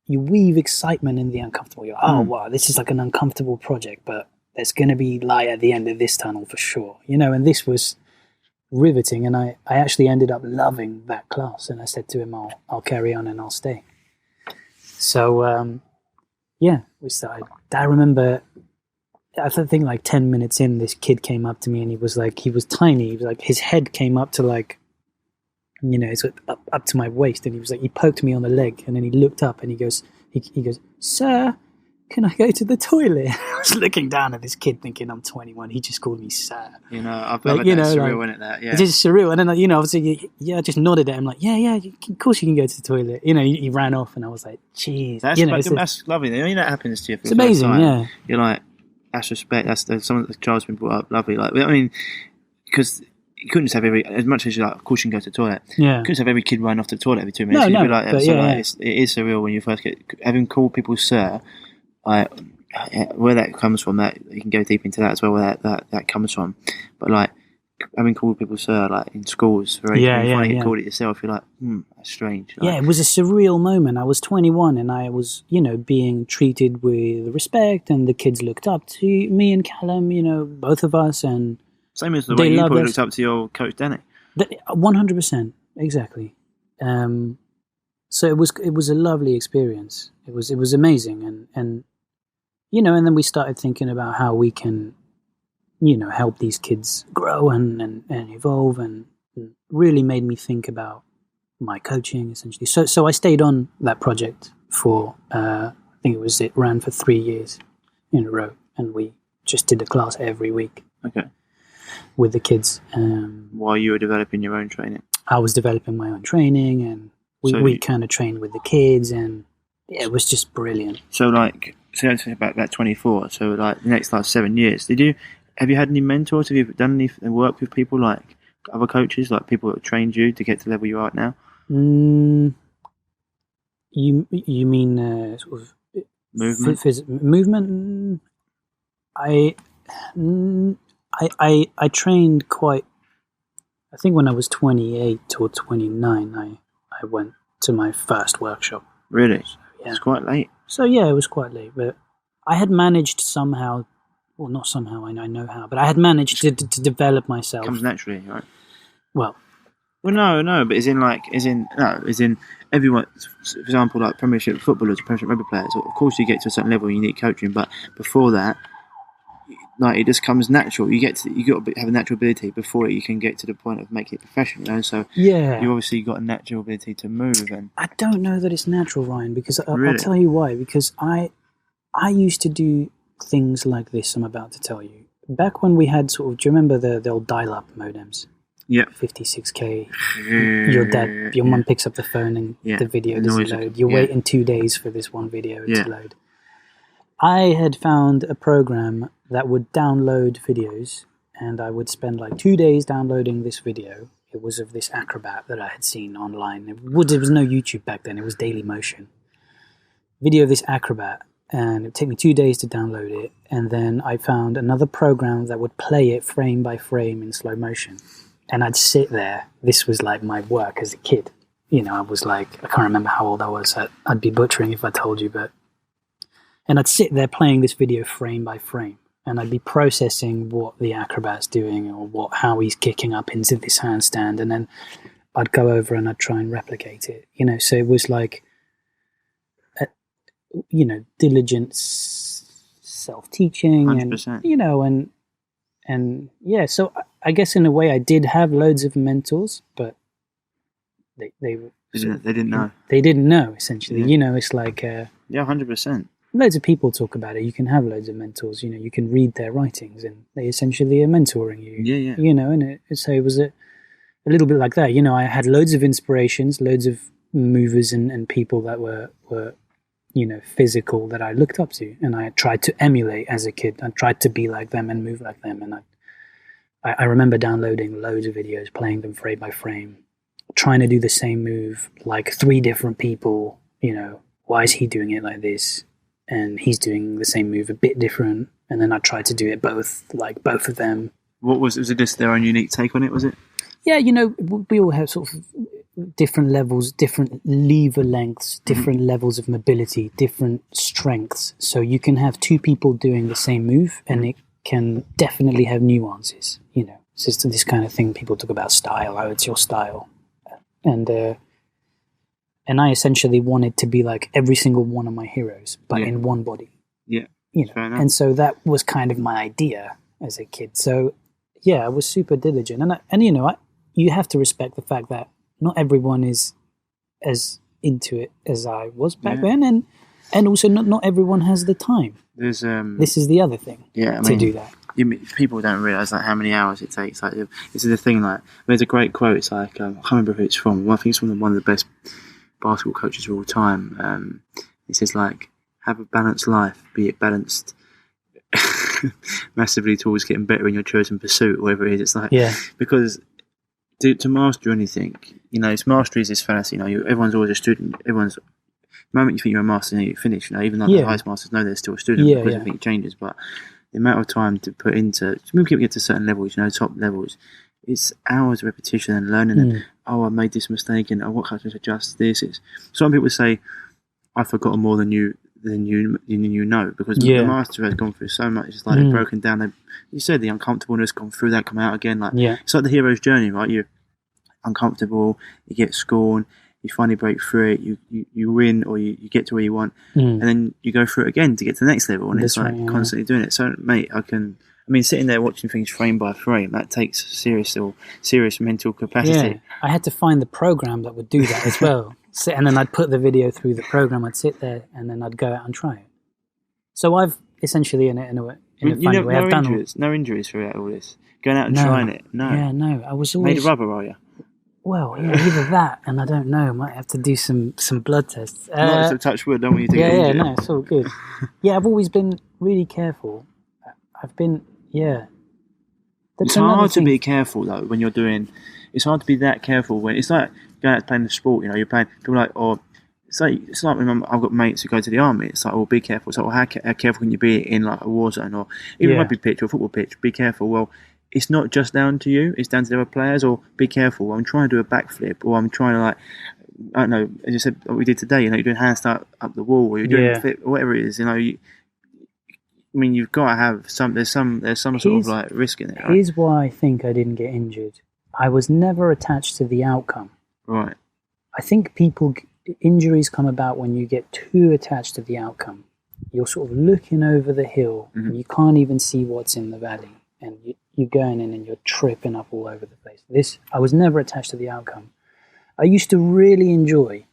you weave excitement in the uncomfortable. You're like, oh, wow, this is like an uncomfortable project, but there's going to be light at the end of this tunnel for sure. And this was riveting, and I actually ended up loving that class, and I said to him, I'll carry on and I'll stay. So, we started. I remember, I think like 10 minutes in, this kid came up to me, and he was tiny. He was like, his head came up to like, sort of up to my waist, and he poked me on the leg, and then he looked up and he goes, sir, can I go to the toilet? I was looking down at this kid thinking, I'm 21. He just called me sir. I felt like that's surreal, isn't it? That, yeah. It's just surreal. And then, obviously, I just nodded at him like, yeah, of course you can go to the toilet. He ran off, and I was like, geez. That's lovely. That happens to you. It's amazing, yeah. You're like, that's respect. That's some of the child's been brought up lovely. Like, because you couldn't just have as much as you're like, of course you can go to the toilet. Yeah. You couldn't just have every kid run off to the toilet every 2 minutes. No, be like, it is surreal when you first having called people sir. Where that comes from, that you can go deep into that as well, where that comes from. But like, having called people sir, like in schools, very funny. You called it yourself. You're like, that's strange. Like, it was a surreal moment. I was 21, and I was, being treated with respect, and the kids looked up to me and Callum, both of us, and same as the way you probably looked up to your coach, Danny. 100%, exactly. So it was a lovely experience. It was amazing, and and then we started thinking about how we can, help these kids grow and evolve, and really made me think about my coaching essentially. So I stayed on that project for I think it ran for 3 years in a row, and we just did a class every week. Okay. With the kids. While you were developing your own training? I was developing my own training, and we kind of trained with the kids, and it was just brilliant. So let's think about that 24. So like the next 7 years, have you had any mentors? Have you done any work with people like other coaches, like people that trained you to get to the level you are at now? You mean sort of movement? Movement? I trained quite. I think when I was 28 or 29, I went to my first workshop. Really? So, yeah. It's quite late. So yeah, it was quite late, but I had managed somehow. Well, not somehow. I know how, but I had managed to develop myself. Comes naturally, right? Well, no, but as in everyone. For example, like Premiership footballers, Premiership rugby players. Of course, you get to a certain level, you need coaching, but before that, like it just comes natural. You got to have a natural ability before you can get to the point of making it professional. So yeah, you obviously got a natural ability to move. And I don't know that it's natural, Ryan, because I'll tell you why. Because I used to do things like this I'm about to tell you. Back when we had do you remember the old dial-up modems? Yeah. 56k. Your mum picks up the phone and the video doesn't load. You're waiting 2 days for this one video to load. I had found a program that would download videos, and I would spend 2 days downloading this video. It was of this acrobat that I had seen online. There was no YouTube back then. It was Dailymotion. Video of this acrobat. And it would take me 2 days to download it, and then I found another program that would play it frame by frame in slow motion. And I'd sit there. This was like my work as a kid. I was I can't remember how old I was. I'd be butchering if I told you, and I'd sit there playing this video frame by frame, and I'd be processing what the acrobat's doing, or how he's kicking up into this handstand, and then I'd go over and I'd try and replicate it. So it was diligent self-teaching, 100%. and yeah. So I guess in a way, I did have loads of mentors, but they didn't know. They didn't know, essentially. Yeah. It's like 100%. loads of people talk about it. You can have loads of mentors. You can read their writings, and they essentially are mentoring you. Yeah. And so it was a little bit like that. I had loads of inspirations, loads of movers and people that were physical that I looked up to, and I tried to emulate as a kid. I tried to be like them and move like them, and I remember downloading loads of videos, playing them frame by frame, trying to do the same move like 3 different people. Why is he doing it like this? And he's doing the same move a bit different. And then I tried to do it both, like both of them. Was it just their own unique take on it, was it? Yeah, we all have sort of different levels, different lever lengths, different levels of mobility, different strengths. So you can have 2 people doing the same move, and it can definitely have nuances. It's just this kind of thing people talk about style. Oh, it's your style. And I essentially wanted to be like every single one of my heroes, but in one body. Yeah. Fair enough. And so that was kind of my idea as a kid. So yeah, I was super diligent, and you have to respect the fact that not everyone is as into it as I was back then, and also not everyone has the time. There's this is the other thing. Yeah, to do that. People don't realise like how many hours it takes. Like this is the thing. Like there's a great quote. It's like I can't remember who it's from. I think it's from one of the best basketball coaches of all time. It says like, have a balanced life, be it balanced massively towards getting better in your chosen pursuit, whatever it is. It's like because to master anything, mastery is this fantasy. Everyone's always a student. The moment you think you're a master, you finish. Even though the highest masters know they're still a student because everything changes. But the amount of time to put into, when people get to certain levels, top levels, it's hours of repetition and learning. And I made this mistake, and what can I adjust this? Some people say, I've forgotten more than you know, because the master has gone through so much. It's like they've broken down. You said the uncomfortableness, gone through that, come out again. It's like the hero's journey, right? You're uncomfortable, you get scorned, you finally break through it, you win, or you get to where you want, and then you go through it again to get to the next level, and it's like constantly doing it. So, mate, sitting there watching things frame by frame, that takes serious mental capacity. Yeah, I had to find the program that would do that as well. And then I'd put the video through the program. I'd sit there, and then I'd go out and try it. So I've essentially, in a funny way, I've done no injuries throughout all this. Going out and trying it. No. Yeah, no. I was always made of rubber, are you? Well, either that, and I don't know. Might have to do some blood tests. Not just a touch wood. Don't want you to get injured. No, it's all good. Yeah, I've always been really careful. It's hard to be careful though when you're doing. It's hard to be that careful when it's like going out playing the sport. You're playing. People are like, it's like when I've got mates who go to the army. It's like, be careful. It's like, how careful can you be in like a war zone or even a rugby pitch or a football pitch? Be careful. Well, it's not just down to you. It's down to the other players. Or be careful. I'm trying to do a backflip, or I'm trying to I don't know. As you said, what we did today. You're doing handstand up the wall, or you're doing a flip, or whatever it is. You've got to have some. There's some sort of like risk in it. Right? Here's why I think I didn't get injured. I was never attached to the outcome. Right. I think injuries come about when you get too attached to the outcome. You're sort of looking over the hill, and you can't even see what's in the valley, and you're going in and you're tripping up all over the place. I was never attached to the outcome. I used to really enjoy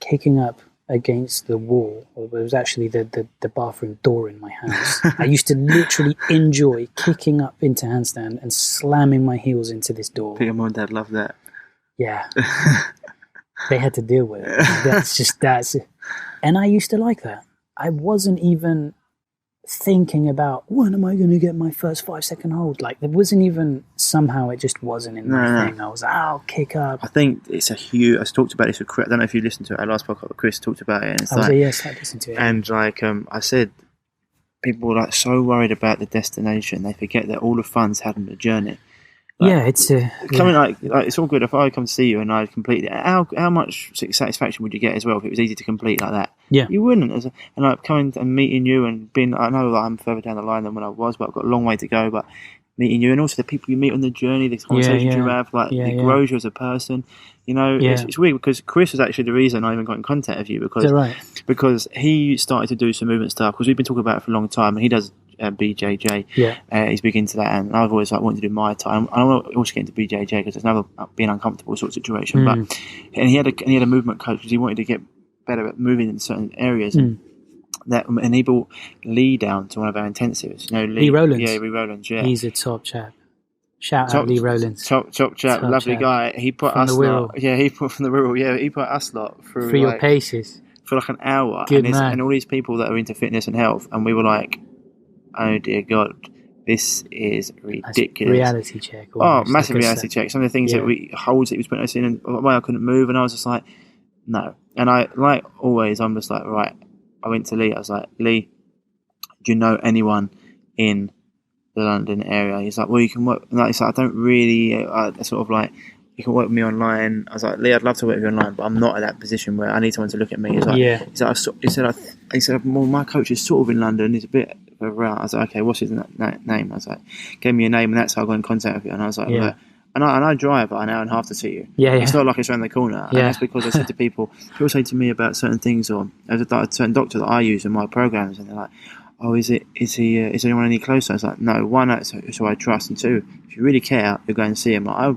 kicking up against the wall, or it was actually the bathroom door in my house. I used to literally enjoy kicking up into handstand and slamming my heels into this door. I think mum and dad loved that. Yeah. They had to deal with it. That's it. And I used to like that. I wasn't even thinking about when am I going to get my first 5-second hold. Like, there wasn't even, somehow it just wasn't in my thing. I was like, I'll kick up. I think it's a huge, I talked about this with Chris. I don't know if you listened to it. Our last podcast, Chris talked about it. And it's I listened to it. And I said, people were so worried about the destination, they forget that all the fun's had on the journey. It's it's all good. If I come to see you and I complete it, how much satisfaction would you get as well if it was easy to complete like that? Yeah, you wouldn't. And coming and meeting you and being, I know that I'm further down the line than when I was, but I've got a long way to go. But meeting you and also the people you meet on the journey, the conversations you have, it grows you as a person. It's weird because Chris was actually the reason I even got in contact with you because he started to do some movement stuff because we've been talking about it for a long time, and he does BJJ. Yeah. He's big into that, and I've always wanted to do my time. I don't also get into BJJ because it's another being uncomfortable sort of situation. But and he had a movement coach because he wanted to get better at moving in certain areas. And he brought Lee down to one of our intensives. Lee Rowlands. Yeah, Lee Rowlands. Yeah, he's a top chap. Shout out Lee Rowlands. Top chap, lovely guy. He put from us the lot. Yeah, he put from the Wirral. Yeah, he put us lot through for your paces for like an hour. Good and man. And all these people that are into fitness and health, and we were like, oh dear God, this is ridiculous. Reality check. Almost, massive reality check. Some of the things that he was putting us in, and why I couldn't move, and I was just like, no. And I, like always, I'm just like, right. I went to Lee. I was like, Lee, do you know anyone in the London area? He's like, well, you can work. And he's like, I don't really. Sort of like, you can work with me online. I was like, Lee, I'd love to work with you online, but I'm not at that position where I need someone to look at me. He's like, he said, well, my coach is sort of in London. He's a bit further out. I was like, okay, what's his name? I was like, gave me a name, and that's how I got in contact with you. And I was like, look, and I drive an hour and a half to see you. It's not like it's around the corner. And that's because I said to people say to me about certain things, or there's a certain doctor that I use in my programs, and they're like, oh, is anyone any closer? I was like, no, one, that's who I trust, and two, if you really care, you'll go and see him. Like, I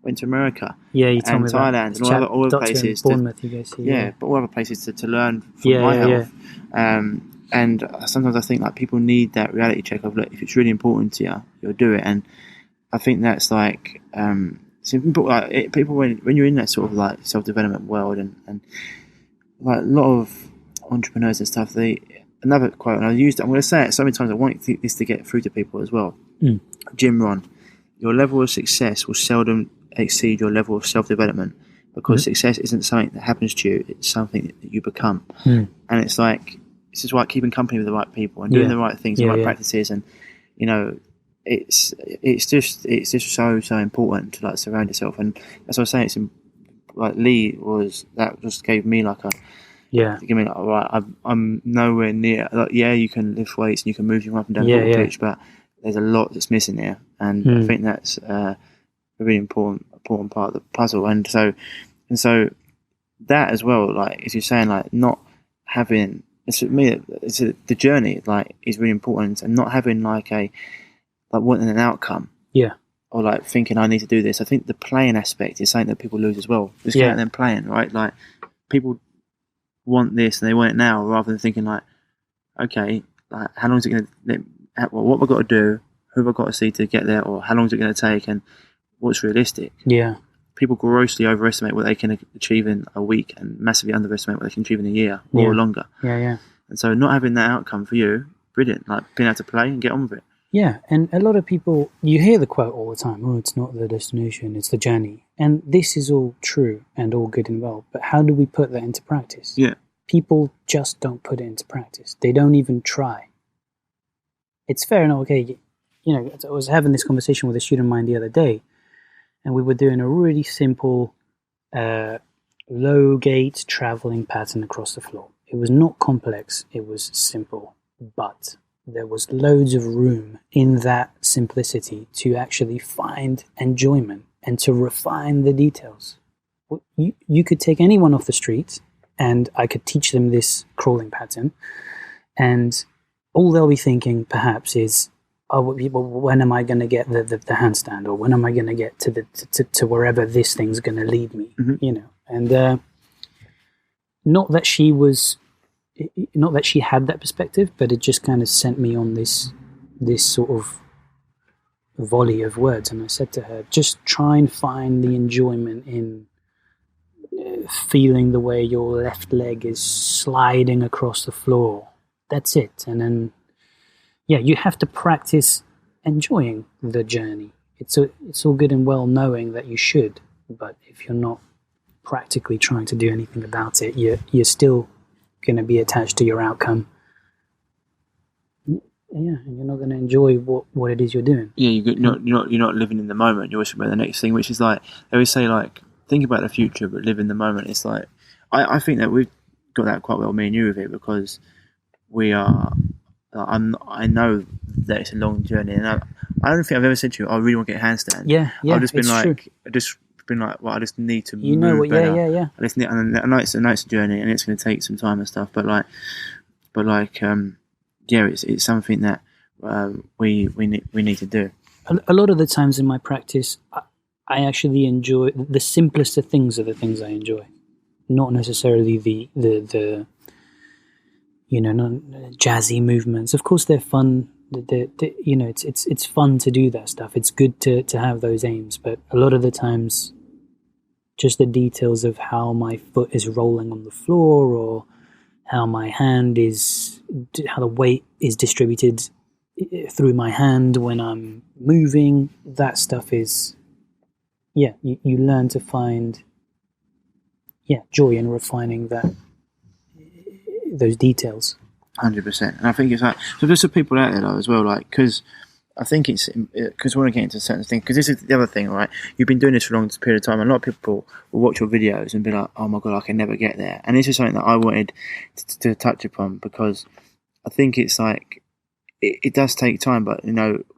went to America, you told me Thailand, and all other places. Bournemouth, you go see. But all other places to learn from my health. And sometimes I think like people need that reality check of, look, if it's really important to you, you'll do it. And I think that's like people when you're in that sort of like self-development world, and like a lot of entrepreneurs and stuff, another quote, and I'm going to say it so many times, I want this to get through to people as well. Jim Rohn, your level of success will seldom exceed your level of self-development, because success isn't something that happens to you, it's something that you become. And it's like, this is why keeping company with the right people and doing the right things, the right practices, and it's just so important to like surround yourself. And as I was saying, it's like Lee was, that just gave me like give me like, all right, I'm nowhere near, like, you can lift weights and you can move your up and down the pitch, but there's a lot that's missing there, and I think that's a really important part of the puzzle. And so that as well, like as you're saying, like not having, the journey like is really important, and not having like wanting an outcome, or like thinking I need to do this. I think the playing aspect is something that people lose as well. Just getting them playing, right? Like people want this and they want it now, rather than thinking like, okay, like how long is it going to? What have I got to do? Who have I got to see to get there? Or how long is it going to take? And what's realistic? People grossly overestimate what they can achieve in a week, and massively underestimate what they can achieve in a year or longer. And so not having that outcome for you, brilliant. Like being able to play and get on with it. Yeah, and a lot of people, you hear the quote all the time, oh, it's not the destination, it's the journey. And this is all true and all good and well, but how do we put that into practice? People just don't put it into practice. They don't even try. It's fair enough, okay, I was having this conversation with a student of mine the other day, and we were doing a really simple low gait traveling pattern across the floor. It was not complex, it was simple, but there was loads of room in that simplicity to actually find enjoyment and to refine the details. You could take anyone off the street and I could teach them this crawling pattern, and all they'll be thinking perhaps is, oh, well, when am I going to get the handstand, or when am I going to get to wherever this thing's going to lead me, And not that she had that perspective, but it just kind of sent me on this sort of volley of words. And I said to her, just try and find the enjoyment in feeling the way your left leg is sliding across the floor. That's it. And then, you have to practice enjoying the journey. It's all good and well knowing that you should, but if you're not practically trying to do anything about it, you're still going to be attached to your outcome. And you're not going to enjoy what it is you're doing. You're not living in the moment. You're wishing about the next thing, which is like they always say, like think about the future, but live in the moment. It's like I think that we've got that quite well, me and you, with it, because we are. I know that it's a long journey, and I don't think I've ever said to you, I really want to get a handstand. I've just been like, well, I just need to move better. I just need, and I know it's a journey, and it's going to take some time and stuff. But it's something that we need to do. A lot of the times in my practice, I actually enjoy the simplest of things are the things I enjoy, not necessarily the not jazzy movements. Of course, they're fun. It's fun to do that stuff. It's good to have those aims, but a lot of the times, just the details of how my foot is rolling on the floor, or how my hand how the weight is distributed through my hand when I'm moving, that stuff is, you learn to find, joy in refining those details. 100%. And I think it's like, so there's some people out there though as well, like, because I think it's, because we want to get into certain things, because this is the other thing, right? You've been doing this for a long period of time, and a lot of people will watch your videos and be like, oh my God, I can never get there. And this is something that I wanted to touch upon, because I think it's like, it does take time, but when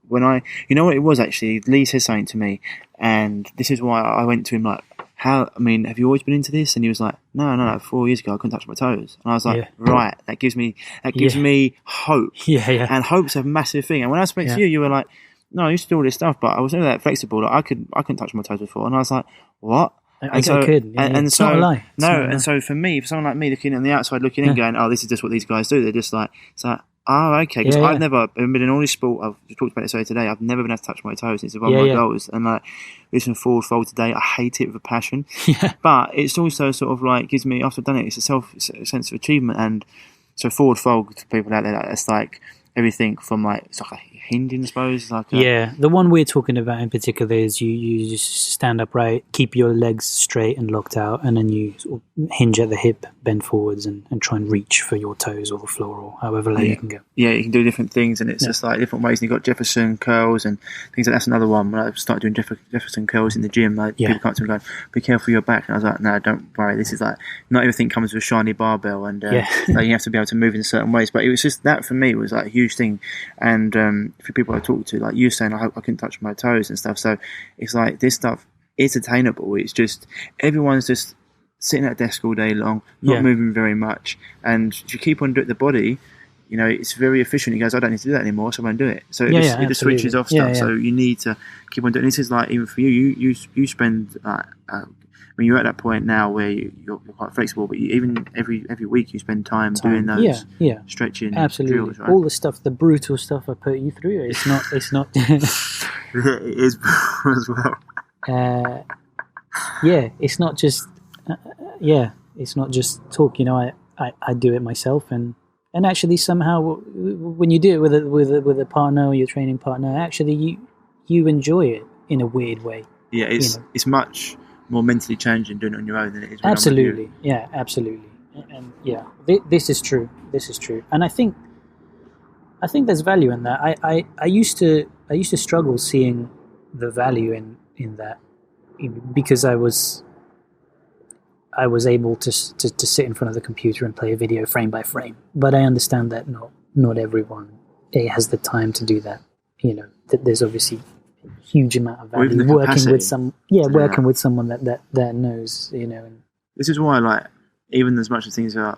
what it was actually, Lee said something to me, and this is why I went to him like, have you always been into this? And he was like, no, 4 years ago I couldn't touch my toes. And I was like, right, that gives me hope. Yeah. And hope's a massive thing. And when I spoke to you, you were like, no, I used to do all this stuff, but I was never that flexible. Like I couldn't touch my toes before. And I was like, what? I could. Yeah, and it's not a lie. So for me, for someone like me looking on the outside, looking in, going, oh, this is just what these guys do. They're just like, it's like, oh, okay. Because I've never been in all this sport. I've talked about it today. I've never been able to touch my toes. It's one of my goals. And like, listen, forward fold today, I hate it with a passion. Yeah. But it's also sort of like gives me, after I've done it, it's a sense of achievement. And so forward fold to people out there, it's like everything from like, it's like a hinging, I suppose. Like the one we're talking about in particular is you just stand upright, keep your legs straight and locked out, and then you sort of hinge at the hip, bend forwards, and try and reach for your toes or the floor or however low you can go. Yeah, you can do different things, and it's just like different ways. And you've got Jefferson curls and things like that's another one. When I started doing Jefferson curls in the gym, like people come up to me going, be careful your back. And I was like, no, don't worry. This is like, not everything comes with a shiny barbell, and like you have to be able to move in certain ways. But it was just that for me was like a huge thing. And for people I talked to, like you saying, I hope I couldn't touch my toes and stuff. So it's like this stuff is attainable. It's just everyone's just sitting at a desk all day long, not moving very much. And if you keep on doing the body, it's very efficient. He goes, I don't need to do that anymore, so I won't do it. So it just switches off stuff. So you need to keep on doing. This is like even for you spend you're at that point now where you're quite flexible, but even every week you spend time doing those stretching drills, right? All the stuff, the brutal stuff I put you through, it's not it is as well. It's not just it's not just talk. I do it myself, and actually somehow when you do it with a partner or your training partner, actually you enjoy it in a weird way. Yeah, it's much more mentally challenging doing it on your own than it is when absolutely. Yeah, absolutely. And this is true. And I think there's value in that. I used to struggle seeing the value in that, because I was able to sit in front of the computer and play a video frame by frame. But I understand that not everyone has the time to do that. That there's obviously huge amount of value working with someone that knows, and this is why, like, even as much as things are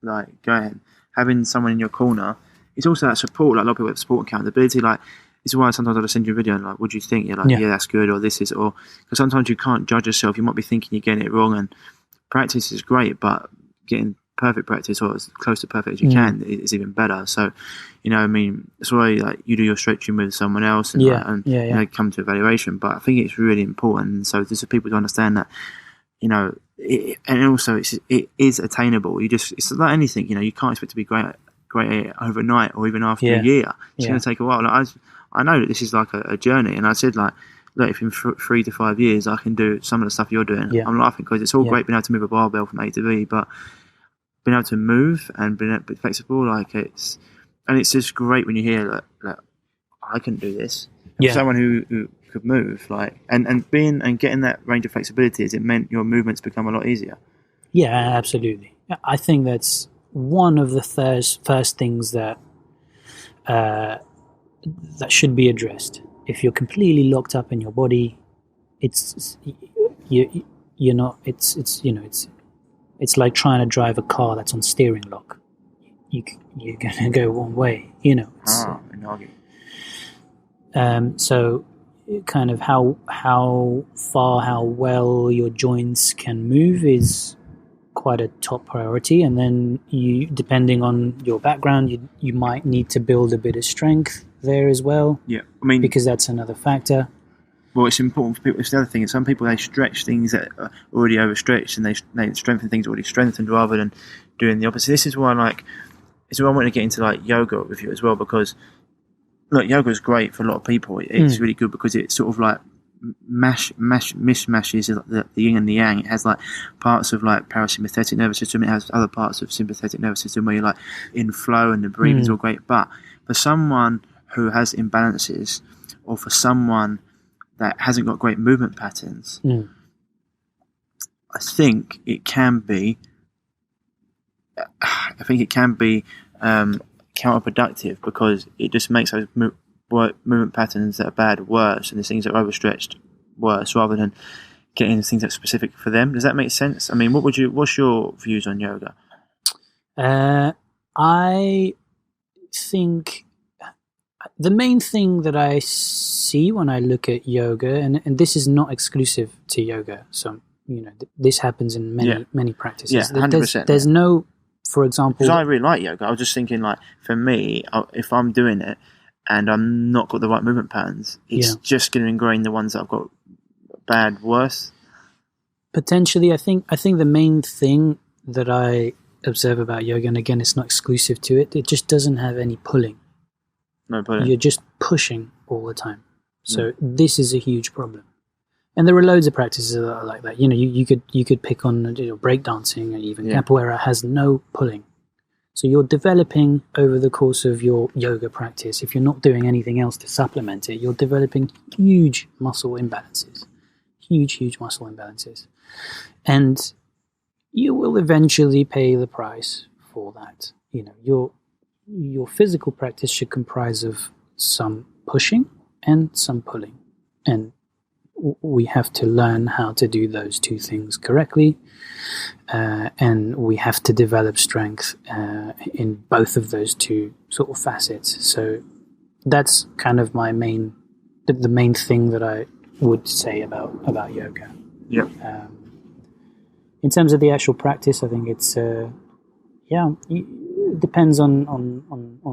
like going, having someone in your corner, it's also that support. Like a lot of people have support accountability. Like, this is why sometimes I'll just send you a video and like, what do you think? You're like, yeah, that's good, or this is, or because sometimes you can't judge yourself. You might be thinking you're getting it wrong, and practice is great, but getting perfect practice or as close to perfect as you can is even better. So, that's why like you do your stretching with someone else and come to evaluation. But I think it's really important. So just for people to understand that, and also it is attainable. It's like anything, you can't expect to be great overnight or even after a year. It's going to take a while. Like I know that this is like a journey, and I said like, look, if in 3 to 5 years I can do some of the stuff you're doing, I'm laughing because it's all great being able to move a barbell from A to B, but being able to move and being able to be flexible, like it's just great when you hear like I couldn't do this. For someone who could move, like and getting that range of flexibility, it meant your movements become a lot easier. Yeah, absolutely. I think that's one of the first things that should be addressed. If you're completely locked up in your body, you're not. It's like trying to drive a car that's on steering lock. You're gonna go one way. So kind of how far, how well your joints can move is quite a top priority. And then you, depending on your background, you might need to build a bit of strength there as well. Yeah, I mean, because that's another factor. Well, it's important for people. It's the other thing. Some people, they stretch things that are already overstretched, and they strengthen things already strengthened rather than doing the opposite. This is why I want to get into like yoga with you as well, because look, yoga is great for a lot of people. It's really good because it's sort of like mishmashes the yin and the yang. It has like parts of like parasympathetic nervous system. It has other parts of sympathetic nervous system where you're like in flow and the breathing is all great. But for someone who has imbalances, or for someone that hasn't got great movement patterns, I think it can be counterproductive, because it just makes those movement patterns that are bad worse, and the things that are overstretched worse, rather than getting things that are specific for them. Does that make sense? I mean, what's your views on yoga? I think the main thing that I see when I look at yoga, and this is not exclusive to yoga, so this happens in many practices. Yeah, 100%. There's no, for example, because I really like yoga. I was just thinking, like, for me, if I'm doing it and I'm not got the right movement patterns, it's just going to ingrain the ones that I've got bad worse. Potentially, I think the main thing that I observe about yoga, and again, it's not exclusive to it, it just doesn't have any pulling. No pulling. You're just pushing all the time. So this is a huge problem. And there are loads of practices that are like that. You could pick on breakdancing, and even capoeira has no pulling. So you're developing over the course of your yoga practice, if you're not doing anything else to supplement it, you're developing huge muscle imbalances. Huge muscle imbalances. And you will eventually pay the price for that. Your physical practice should comprise of some pushing and some pulling. And we have to learn how to do those two things correctly. And we have to develop strength in both of those two sort of facets. So that's kind of the main thing that I would say about yoga. Yeah. In terms of the actual practice, I think it's it depends on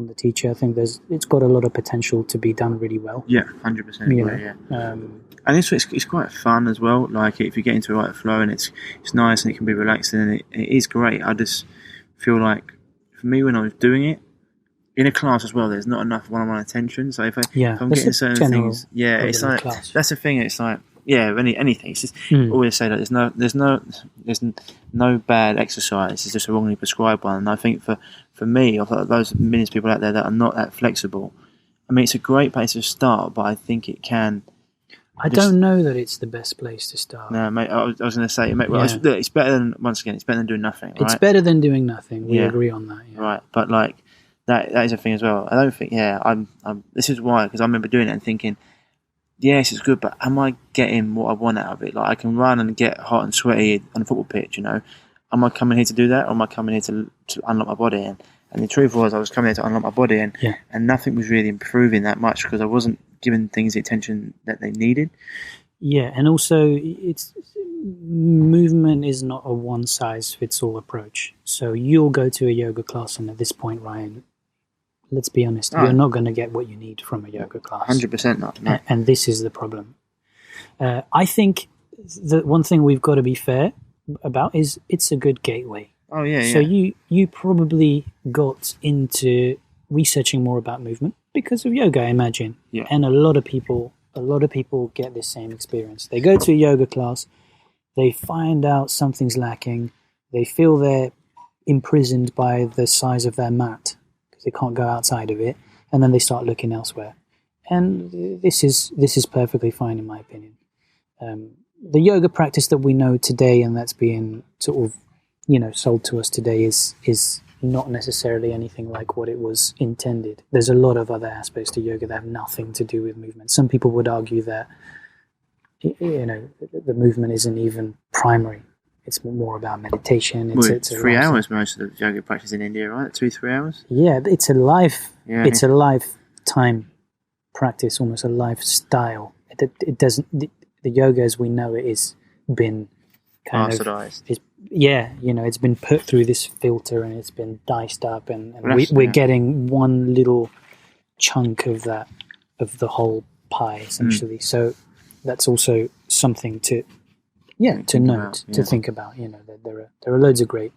the teacher. I think it's got a lot of potential to be done really well. Yeah, 100%. And it's quite fun as well. Like, if you get into the right flow, and it's nice and it can be relaxing, and it is great. I just feel like, for me, when I was doing it in a class as well, there's not enough one-on-one attention. So if I'm getting certain things, it's like class. That's the thing. It's like anything. It's just always say that there's no bad exercise. It's just a wrongly prescribed one. And I think for me, I've got those millions of people out there that are not that flexible. I mean, it's a great place to start, but I think it can. I don't know that it's the best place to start. No, mate. I was going to say, mate. Well, it's better than it's better than doing nothing. Right? It's better than doing nothing. We agree on that. Yeah. Right, but like that is a thing as well. I don't think. I'm. This is why, because I remember doing it and thinking, yes, it's good, but am I getting what I want out of it? Like, I can run and get hot and sweaty on a football pitch. Am I coming here to do that, or am I coming here to unlock my body? And the truth was, I was coming here to unlock my body, and nothing was really improving that much, because I wasn't giving things the attention that they needed. Yeah, and also movement is not a one-size-fits-all approach. So you'll go to a yoga class, and at this point, Ryan, let's be honest, you're not going to get what you need from a yoga class. 100% not. No. And this is the problem. I think the one thing we've got to be fair about is it's a good gateway. Oh, yeah. So you probably got into researching more about movement because of yoga, I imagine. Yeah. And a lot of people get this same experience. They go to a yoga class, they find out something's lacking, they feel they're imprisoned by the size of their mat because they can't go outside of it, and then they start looking elsewhere. And this is perfectly fine, in my opinion. The yoga practice that we know today, and that's being sort of sold to us today, is not necessarily anything like what it was intended. There's a lot of other aspects to yoga that have nothing to do with movement. Some people would argue that the movement isn't even primary. It's more about meditation. It's 3 hours most of the yoga practice in India, right? 2-3 hours. Yeah, it's a lifetime practice, almost a lifestyle. It doesn't. The yoga as we know it is been kind Bastardized. It's been put through this filter and it's been diced up, and Well, we're getting one little chunk of that, of the whole pie, essentially. So that's also something to note, to think about. That there are loads of great,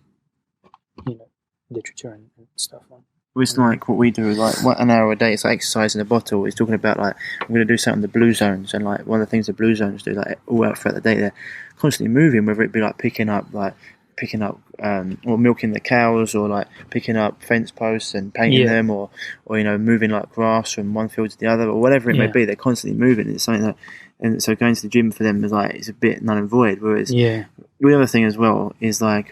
literature and stuff on. It's like what we do, like an hour a day. It's like exercise in a bottle. It's talking about like I'm going to do something in the blue zones, and like one of the things the blue zones do, like all out throughout the day, they're constantly moving. Whether it be like picking up or milking the cows, or like picking up fence posts and painting them, or moving like grass from one field to the other, or whatever it may be. They're constantly moving. It's something that, and so going to the gym for them is like it's a bit null and void. Whereas the other thing as well is like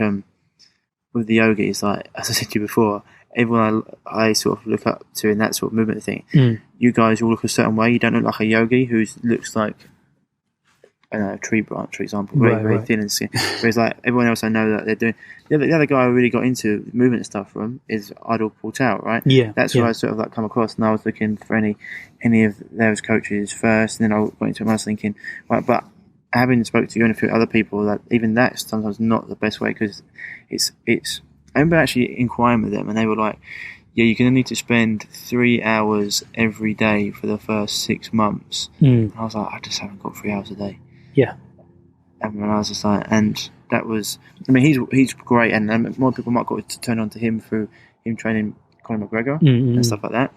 with the yoga, is like, as I said to you before, everyone I sort of look up to in that sort of movement thing, you guys all look a certain way. You don't look like a yogi who looks like, I don't know, a tree branch, for example, very thin and skinny. Whereas like everyone else I know that they're doing. The other guy I really got into movement and stuff from is Idol Portal, right? Yeah, that's what I sort of like come across, and I was looking for any of those coaches first, and then I went into it and I was thinking, right, but having spoke to you and a few other people, that even that's sometimes not the best way, because it's. I remember actually inquiring with them, and they were like, yeah, you're going to need to spend 3 hours every day for the first 6 months. And I was like, I just haven't got 3 hours a day. Yeah. And I was just like, and that was, I mean, he's great, and more people might got to turn on to him through him training Conor McGregor and stuff like that.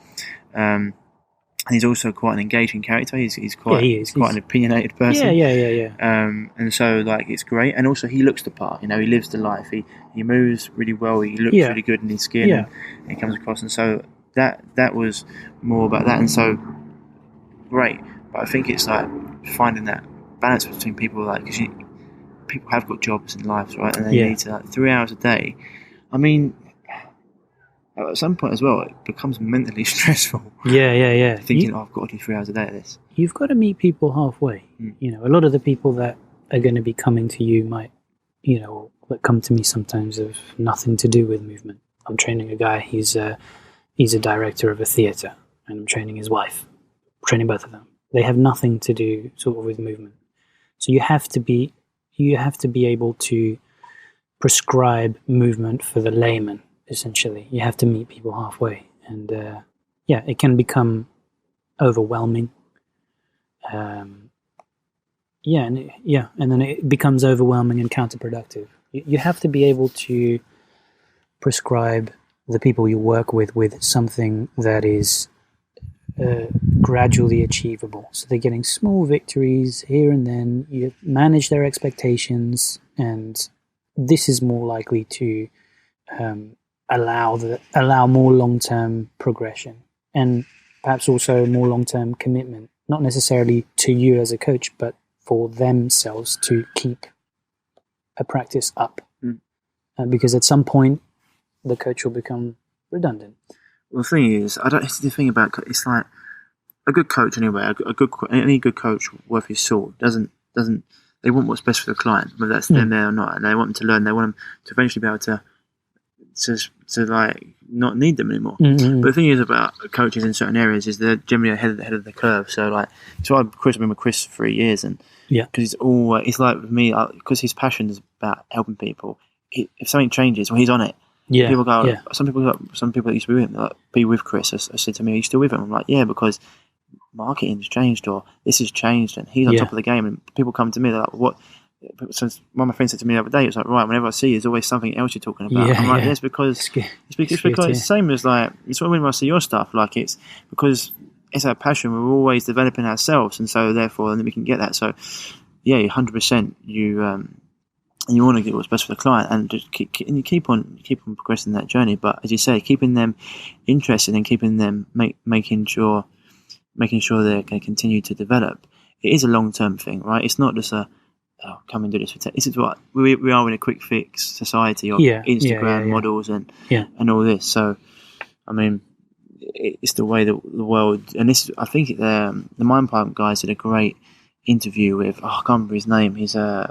And he's also quite an engaging character. He's quite he's quite an opinionated person. Yeah. And so like it's great, and also he looks the part. He lives the life. He moves really well. He looks really good in his skin. And he comes across, and so that was more about that. And so great, but I think it's like finding that balance between people, like, because people have got jobs and lives, right? And they need to, like, 3 hours a day. I mean, at some point as well, it becomes mentally stressful. Yeah. Thinking, I've got to do 3 hours a day of this. You've got to meet people halfway. A lot of the people that are going to be coming to you might, that come to me sometimes have nothing to do with movement. I'm training a guy, he's a director of a theatre, and I'm training his wife. I'm training both of them. They have nothing to do sort of with movement. So you have to be able to prescribe movement for the layman. Essentially, you have to meet people halfway, and it can become overwhelming. And then it becomes overwhelming and counterproductive. You have to be able to prescribe the people you work with something that is gradually achievable. So they're getting small victories here and then. You manage their expectations, and this is more likely to allow more long-term progression, and perhaps also more long-term commitment, not necessarily to you as a coach, but for themselves to keep a practice up. Because at some point the coach will become redundant. Well, the thing is, it's the thing about, it's like a good coach anyway, any good coach worth his salt doesn't they want what's best for the client, whether that's them there or not, and they want them to learn, they want them to eventually be able to like not need them anymore. But the thing is about coaches in certain areas is they're generally ahead of the curve. So like, I've been with Chris for 3 years, and because it's like with me, because his passion is about helping people. If something changes, well, he's on it. People go. Some people that used to be with him, like, be with Chris. I said to me, "Are you still with him?" I'm like, "Yeah," because marketing's changed, or this has changed, and he's on top of the game. And people come to me, they're like, "What?" Since one of my friends said to me the other day, it was like, right, whenever I see you, there's always something else you're talking about. I'm like, it's because it's the same as like, it's whenever I see your stuff, like it's because it's our passion. We're always developing ourselves, and so therefore, then we can get that. So, 100%. You want to get what's best for the client, and just keep on progressing that journey. But as you say, keeping them interested and keeping them making sure they're going to continue to develop. It is a long-term thing, right? It's not just come and do this for 10. This is what we are in a quick fix society of Instagram models and all this. So, I mean, it's the way that the world. And this, I think, the Mind Pump guys did a great interview with. I can't remember his name. He was a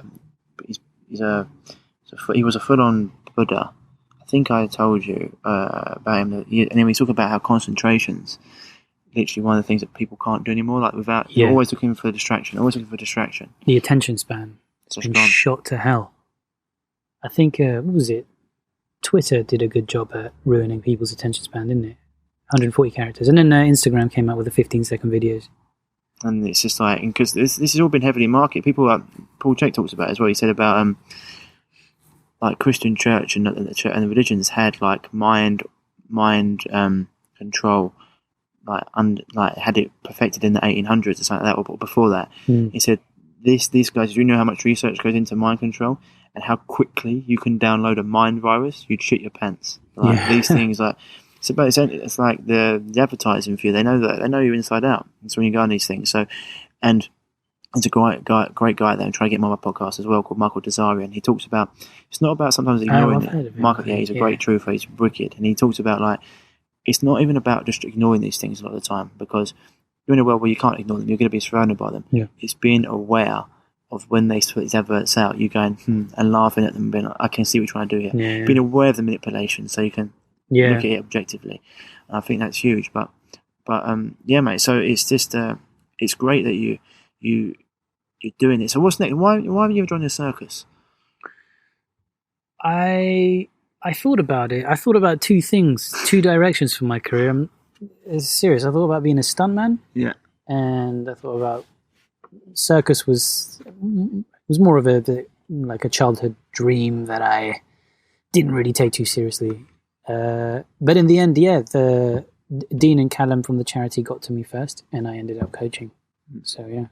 full-on Buddha. I think I told you about him. And then we talk about how concentrations literally one of the things that people can't do anymore. Like without, you're always looking for distraction. The attention span So been gone. shot to hell. I think what was it? Twitter did a good job at ruining people's attention span, didn't it? 140 characters, and then Instagram came out with the 15-second videos. And it's just like, because this has all been heavily marketed. People like Paul Check talks about it as well. He said about like Christian church and the religions had like mind control, like had it perfected in the 1800s or something like that, or before that. He said these guys, do you know how much research goes into mind control and how quickly you can download a mind virus? You'd shit your pants. Like these things, like it's like the advertising for you. They know you inside out. It's when you go on these things. So, and there's a great guy that I'm trying to get him on my podcast as well, called Michael Desarian. He talks about, it's not about sometimes ignoring it. Michael, he's a great truther. He's wicked, and he talks about like, it's not even about just ignoring these things a lot of the time, because you're in a world where you can't ignore them. You're going to be surrounded by them. Yeah. It's being aware of when they put these adverts out, you going and laughing at them and being like, I can see what you're trying to do here. Yeah. Being aware of the manipulation so you can look at it objectively. And I think that's huge. But yeah, mate. So it's just it's great that you're doing it. So what's next? Why haven't you ever joined the circus? I thought about it. I thought about two directions for my career. It's serious. I thought about being a stuntman. Yeah. And I thought about circus was more of a childhood dream that I didn't really take too seriously. But in the end, the Dean and Callum from the charity got to me first, and I ended up coaching. So yeah.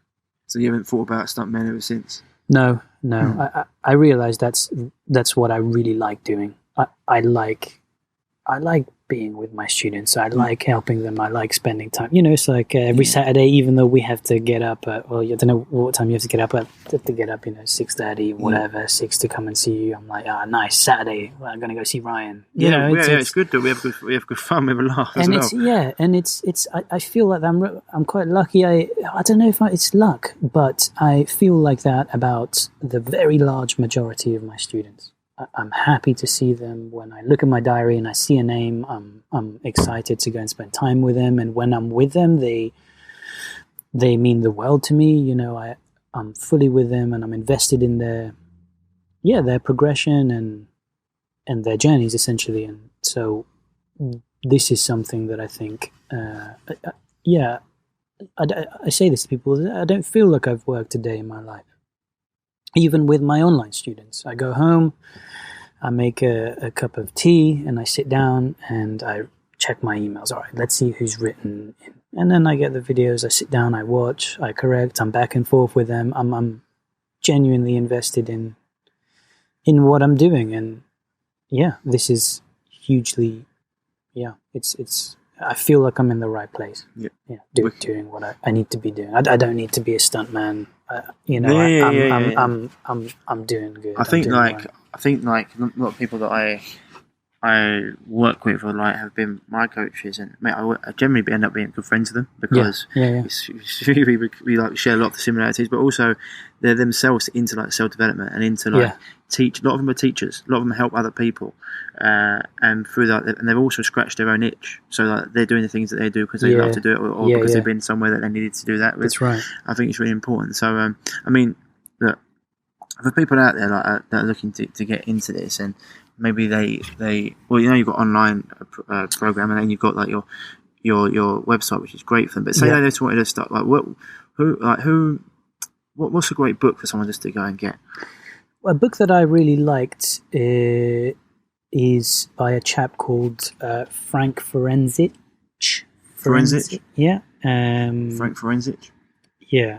So you haven't thought about stuntmen ever since? No. I realized that's what I really like doing. I like being with my students. I like helping them. I like spending time. It's like every Saturday, even though we have to get up at, well, I don't know what time you have to get up at, 6:30, whatever, 6 to come and see you. I'm like, nice, Saturday, I'm going to go see Ryan. It's good that we have good fun, we have a laugh as well. And it's I feel like I'm quite lucky. I don't know if it's luck, but I feel like that about the very large majority of my students. I'm happy to see them. When I look at my diary and I see a name, I'm excited to go and spend time with them. And when I'm with them, they mean the world to me. I'm fully with them, and I'm invested in their progression and their journeys essentially. And so this is something that I think, I say this to people. I don't feel like I've worked a day in my life. Even with my online students, I go home, I make a cup of tea, and I sit down and I check my emails. All right, let's see who's written in. And then I get the videos, I sit down, I watch, I correct, I'm back and forth with them. I'm genuinely invested in what I'm doing. And this is hugely, it's I feel like I'm in the right place. Doing what I need to be doing. I don't need to be a stuntman. I'm doing good. I think a lot of people that I work with or have been my coaches, and mate, I generally end up being good friends with them because we share a lot of the similarities, but also they're themselves into self-development and into teach. A lot of them are teachers. A lot of them help other people, and through that, and they've also scratched their own itch. So they're doing the things that they do because they love to do it, or because they've been somewhere that they needed to do that with. That's right. I think it's really important. So I mean, look, for people out there that are looking to get into this, and maybe they you've got online program, and then you've got your website, which is great for them. But say they just wanted to start, what's a great book for someone just to go and get? A book that I really liked is by a chap called Frank Forensic. Forensic? Yeah. Frank Forensic? Yeah.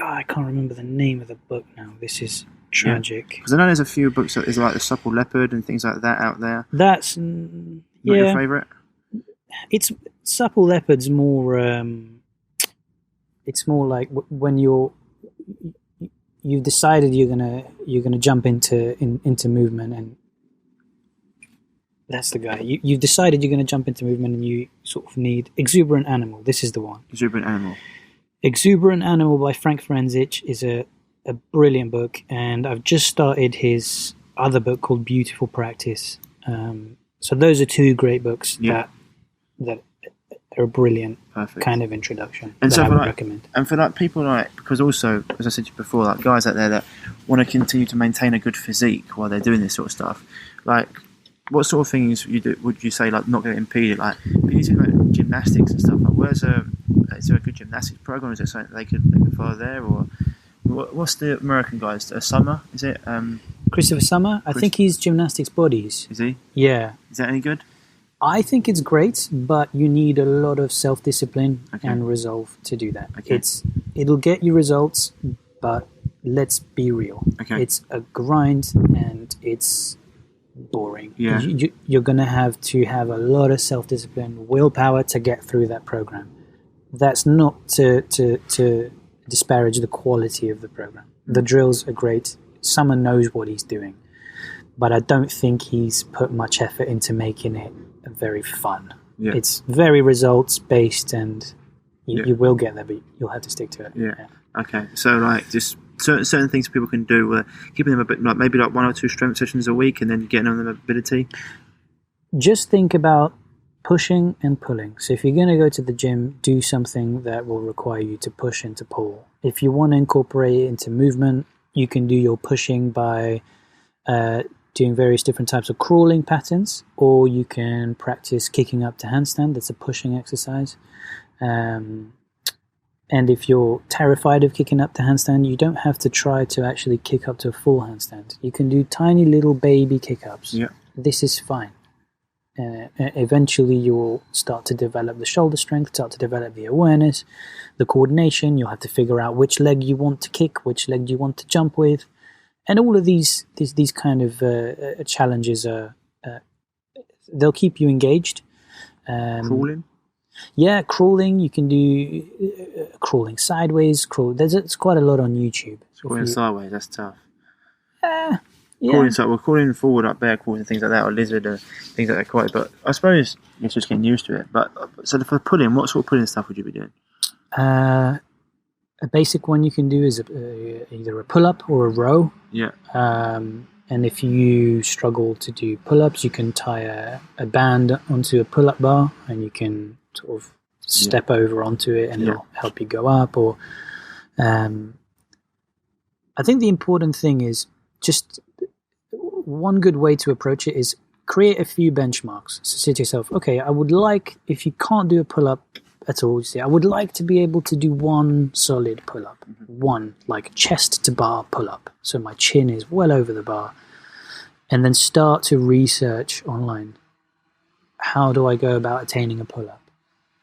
I can't remember the name of the book now. This is tragic. Because I know there's a few books that is like The Supple Leopard and things like that out there. That's... Not your favourite? It's Supple Leopard's more... it's more like when you've decided you're gonna jump into movement, and that's the guy. You've decided you're gonna jump into movement, and you sort of need Exuberant Animal. This is the one. Exuberant Animal by Frank Forensic is a brilliant book, and I've just started his other book called Beautiful Practice. So those are two great books that they're a brilliant Perfect. kind of introduction And that so I for would like, recommend. and for like people like, because also, as I said to you before, like guys out there that want to continue to maintain a good physique while they're doing this sort of stuff, like what sort of things would you say like not get impeded? Like when you think about gymnastics and stuff, like is there a good gymnastics program? Is there something they could follow there, or what's the American guys? Summer, is it? Christopher Summer, I think he's gymnastics bodies. Is he? Yeah. Is that any good? I think it's great, but you need a lot of self-discipline and resolve to do that. Okay. It'll get you results, but let's be real. Okay. It's a grind and it's boring. Yeah. You're going to have a lot of self-discipline, willpower to get through that program. That's not to disparage the quality of the program. The drills are great. Summer knows what he's doing, but I don't think he's put much effort into making it very fun. Yeah. It's very results based, and you will get there, but you'll have to stick to it. Yeah. Okay. So like just certain things people can do, keeping them a bit like maybe like 1 or 2 strength sessions a week, and then getting on them ability. Just think about pushing and pulling. So if you're going to go to the gym, do something that will require you to push and to pull. If you want to incorporate it into movement, you can do your pushing by doing various different types of crawling patterns, or you can practice kicking up to handstand. That's a pushing exercise. And if you're terrified of kicking up to handstand, you don't have to try to actually kick up to a full handstand. You can do tiny little baby kick-ups. Yeah. This is fine. Eventually you will start to develop the shoulder strength, start to develop the awareness, the coordination. You'll have to figure out which leg you want to kick, which leg you want to jump with. And all of these kind of challenges they'll keep you engaged. Crawling? Yeah, crawling. You can do crawling sideways. There's quite a lot on YouTube. Crawling sideways, that's tough. Yeah. Crawling forward up bear crawls and things like that, or lizard and things like that quite. But I suppose it's just getting used to it. But so for pulling, what sort of pulling stuff would you be doing? A basic one you can do is either a pull-up or a row. Yeah. And if you struggle to do pull-ups, you can tie a band onto a pull-up bar, and you can sort of step over onto it, and it'll help you go up. Or, I think the important thing is just one good way to approach it is create a few benchmarks. So say to yourself, okay, I would like, if you can't do a pull-up at all, I would like to be able to do one solid pull-up, one like chest to bar pull-up, so my chin is well over the bar, and then start to research online. How do I go about attaining a pull-up?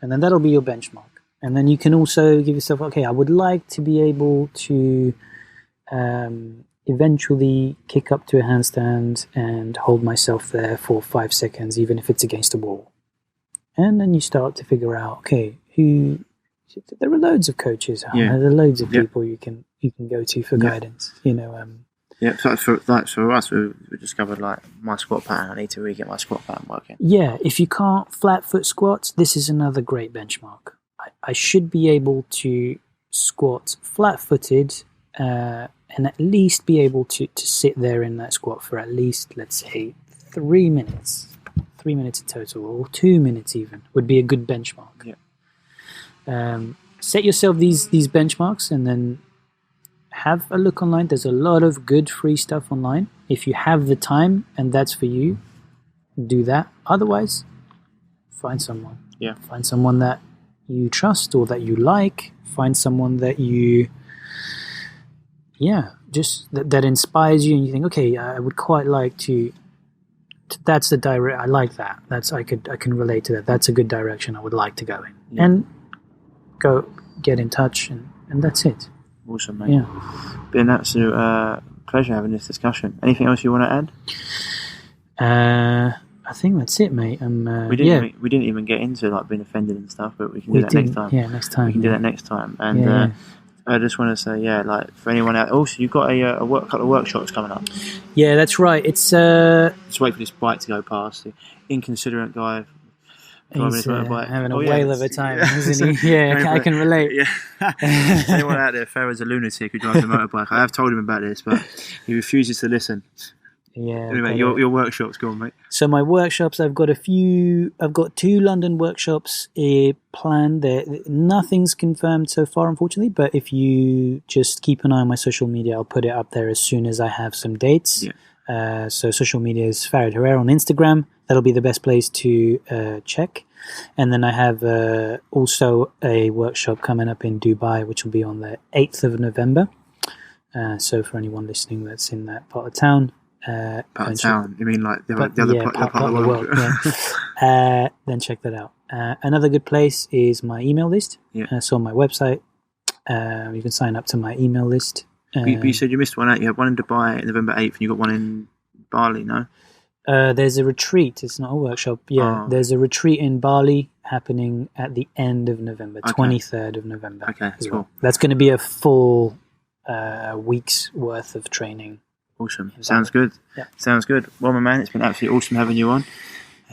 And then that'll be your benchmark. And then you can also give yourself, okay, I would like to be able to eventually kick up to a handstand and hold myself there for 5 seconds, even if it's against a wall. And then you start to figure out, okay, there are loads of coaches. There are loads of people you can go to for guidance. So for us, we discovered like my squat pattern. I need to really get my squat pattern working. Yeah, if you can't flat foot squats, this is another great benchmark. I should be able to squat flat footed and at least be able to sit there in that squat for at least, let's say, 3 minutes. 3 minutes in total, or 2 minutes even, would be a good benchmark. Yeah. Set yourself these benchmarks, and then have a look online. There's a lot of good free stuff online. If you have the time and that's for you, do that. Otherwise, find someone. Yeah. Find someone that you trust or that you like. Find someone that you, just that inspires you, and you think, okay, I would quite like to. That's the direct. I like that. I can relate to that. That's a good direction I would like to go in. Yeah. And go get in touch, and that's it. Awesome, mate. Yeah. Been an absolute pleasure having this discussion. Anything else you want to add? I think that's it, mate. We didn't even get into like being offended and stuff, but we can do that next time. Yeah, next time. We can do that next time. And I just want to say, like for anyone out. Also, you've got a couple of workshops coming up. Yeah, that's right. It's just wait for this bike to go past. The inconsiderate guy. He's having a whale of a time, isn't he? Yeah, I can relate. Yeah. Anyone out there, Farid's a lunatic who drives a motorbike. I have told him about this, but he refuses to listen. Yeah. Anyway, your workshops, go on, mate. So my workshops, I've got 2 London workshops planned. Nothing's confirmed so far, unfortunately, but if you just keep an eye on my social media, I'll put it up there as soon as I have some dates. Yeah. So social media is Farid Herrera on Instagram. That'll be the best place to check. And then I have also a workshop coming up in Dubai, which will be on the 8th of November. So for anyone listening that's in that part of town, part of town? You mean like the other part of the world? Yeah. Then check that out. Another good place is my email list. Yeah. So on my website, you can sign up to my email list. You said you missed one out. You had one in Dubai November 8th, and you got one in Bali, no? There's a retreat. It's not a workshop. Yeah, There's a retreat in Bali happening at the end of November, 23rd of November. Okay, cool. Well. That's going to be a full week's worth of training. Awesome. Sounds good. Yeah. Sounds good. Well, my man, it's been absolutely awesome having you on.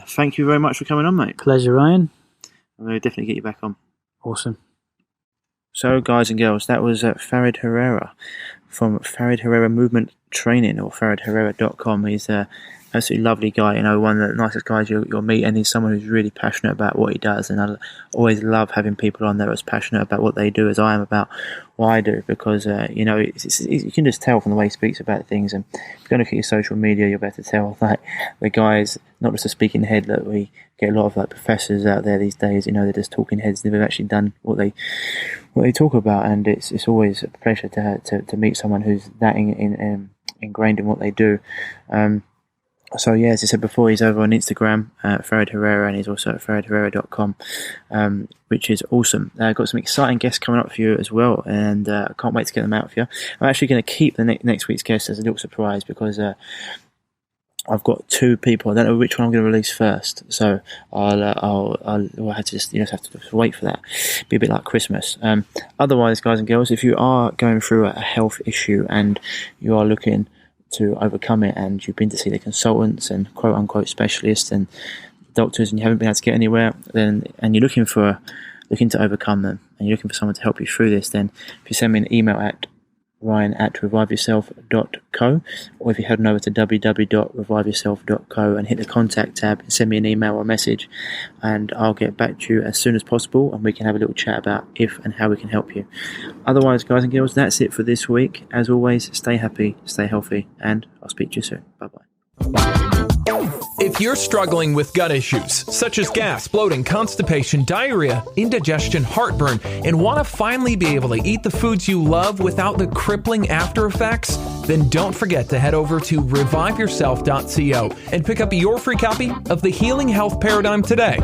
Thank you very much for coming on, mate. Pleasure, Ryan. I'm going to definitely get you back on. Awesome. So, guys and girls, that was Farid Herrera from Farid Herrera Movement Training, or faridherrera.com. He's a absolutely lovely guy, one of the nicest guys you'll meet, and he's someone who's really passionate about what he does. And I always love having people on there as passionate about what they do as I am about what I do, because you can just tell from the way he speaks about things. And if you go look at your social media, you'll be able to tell like the guy's not just a speaking head. That we get a lot of like professors out there these days. They're just talking heads. They've actually done what they talk about, and it's always a pleasure to meet someone who's that ingrained in what they do. So yeah, as I said before, he's over on Instagram, Farid Herrera, and he's also at faridherrera.com, which is awesome. I've got some exciting guests coming up for you as well, and I can't wait to get them out for you. I'm actually going to keep the next week's guest as a little surprise, because I've got 2 people. I don't know which one I'm going to release first, so I'll have to just have to wait for that. Be a bit like Christmas. Otherwise, guys and girls, if you are going through a health issue and you are looking to overcome it, and you've been to see the consultants and quote unquote specialists and doctors, and you haven't been able to get anywhere, and you're looking to overcome them, and you're looking for someone to help you through this, then if you send me an email at ryan@reviveyourself.co, or if you head on over to www.reviveyourself.co and hit the contact tab and send me an email or a message, and I'll get back to you as soon as possible, and we can have a little chat about if and how we can help you. Otherwise, guys and girls, that's it for this week. As always, stay happy, stay healthy, and I'll speak to you soon. Bye-bye. If you're struggling with gut issues, such as gas, bloating, constipation, diarrhea, indigestion, heartburn, and want to finally be able to eat the foods you love without the crippling after effects, then don't forget to head over to reviveyourself.co and pick up your free copy of The Healing Health Paradigm today.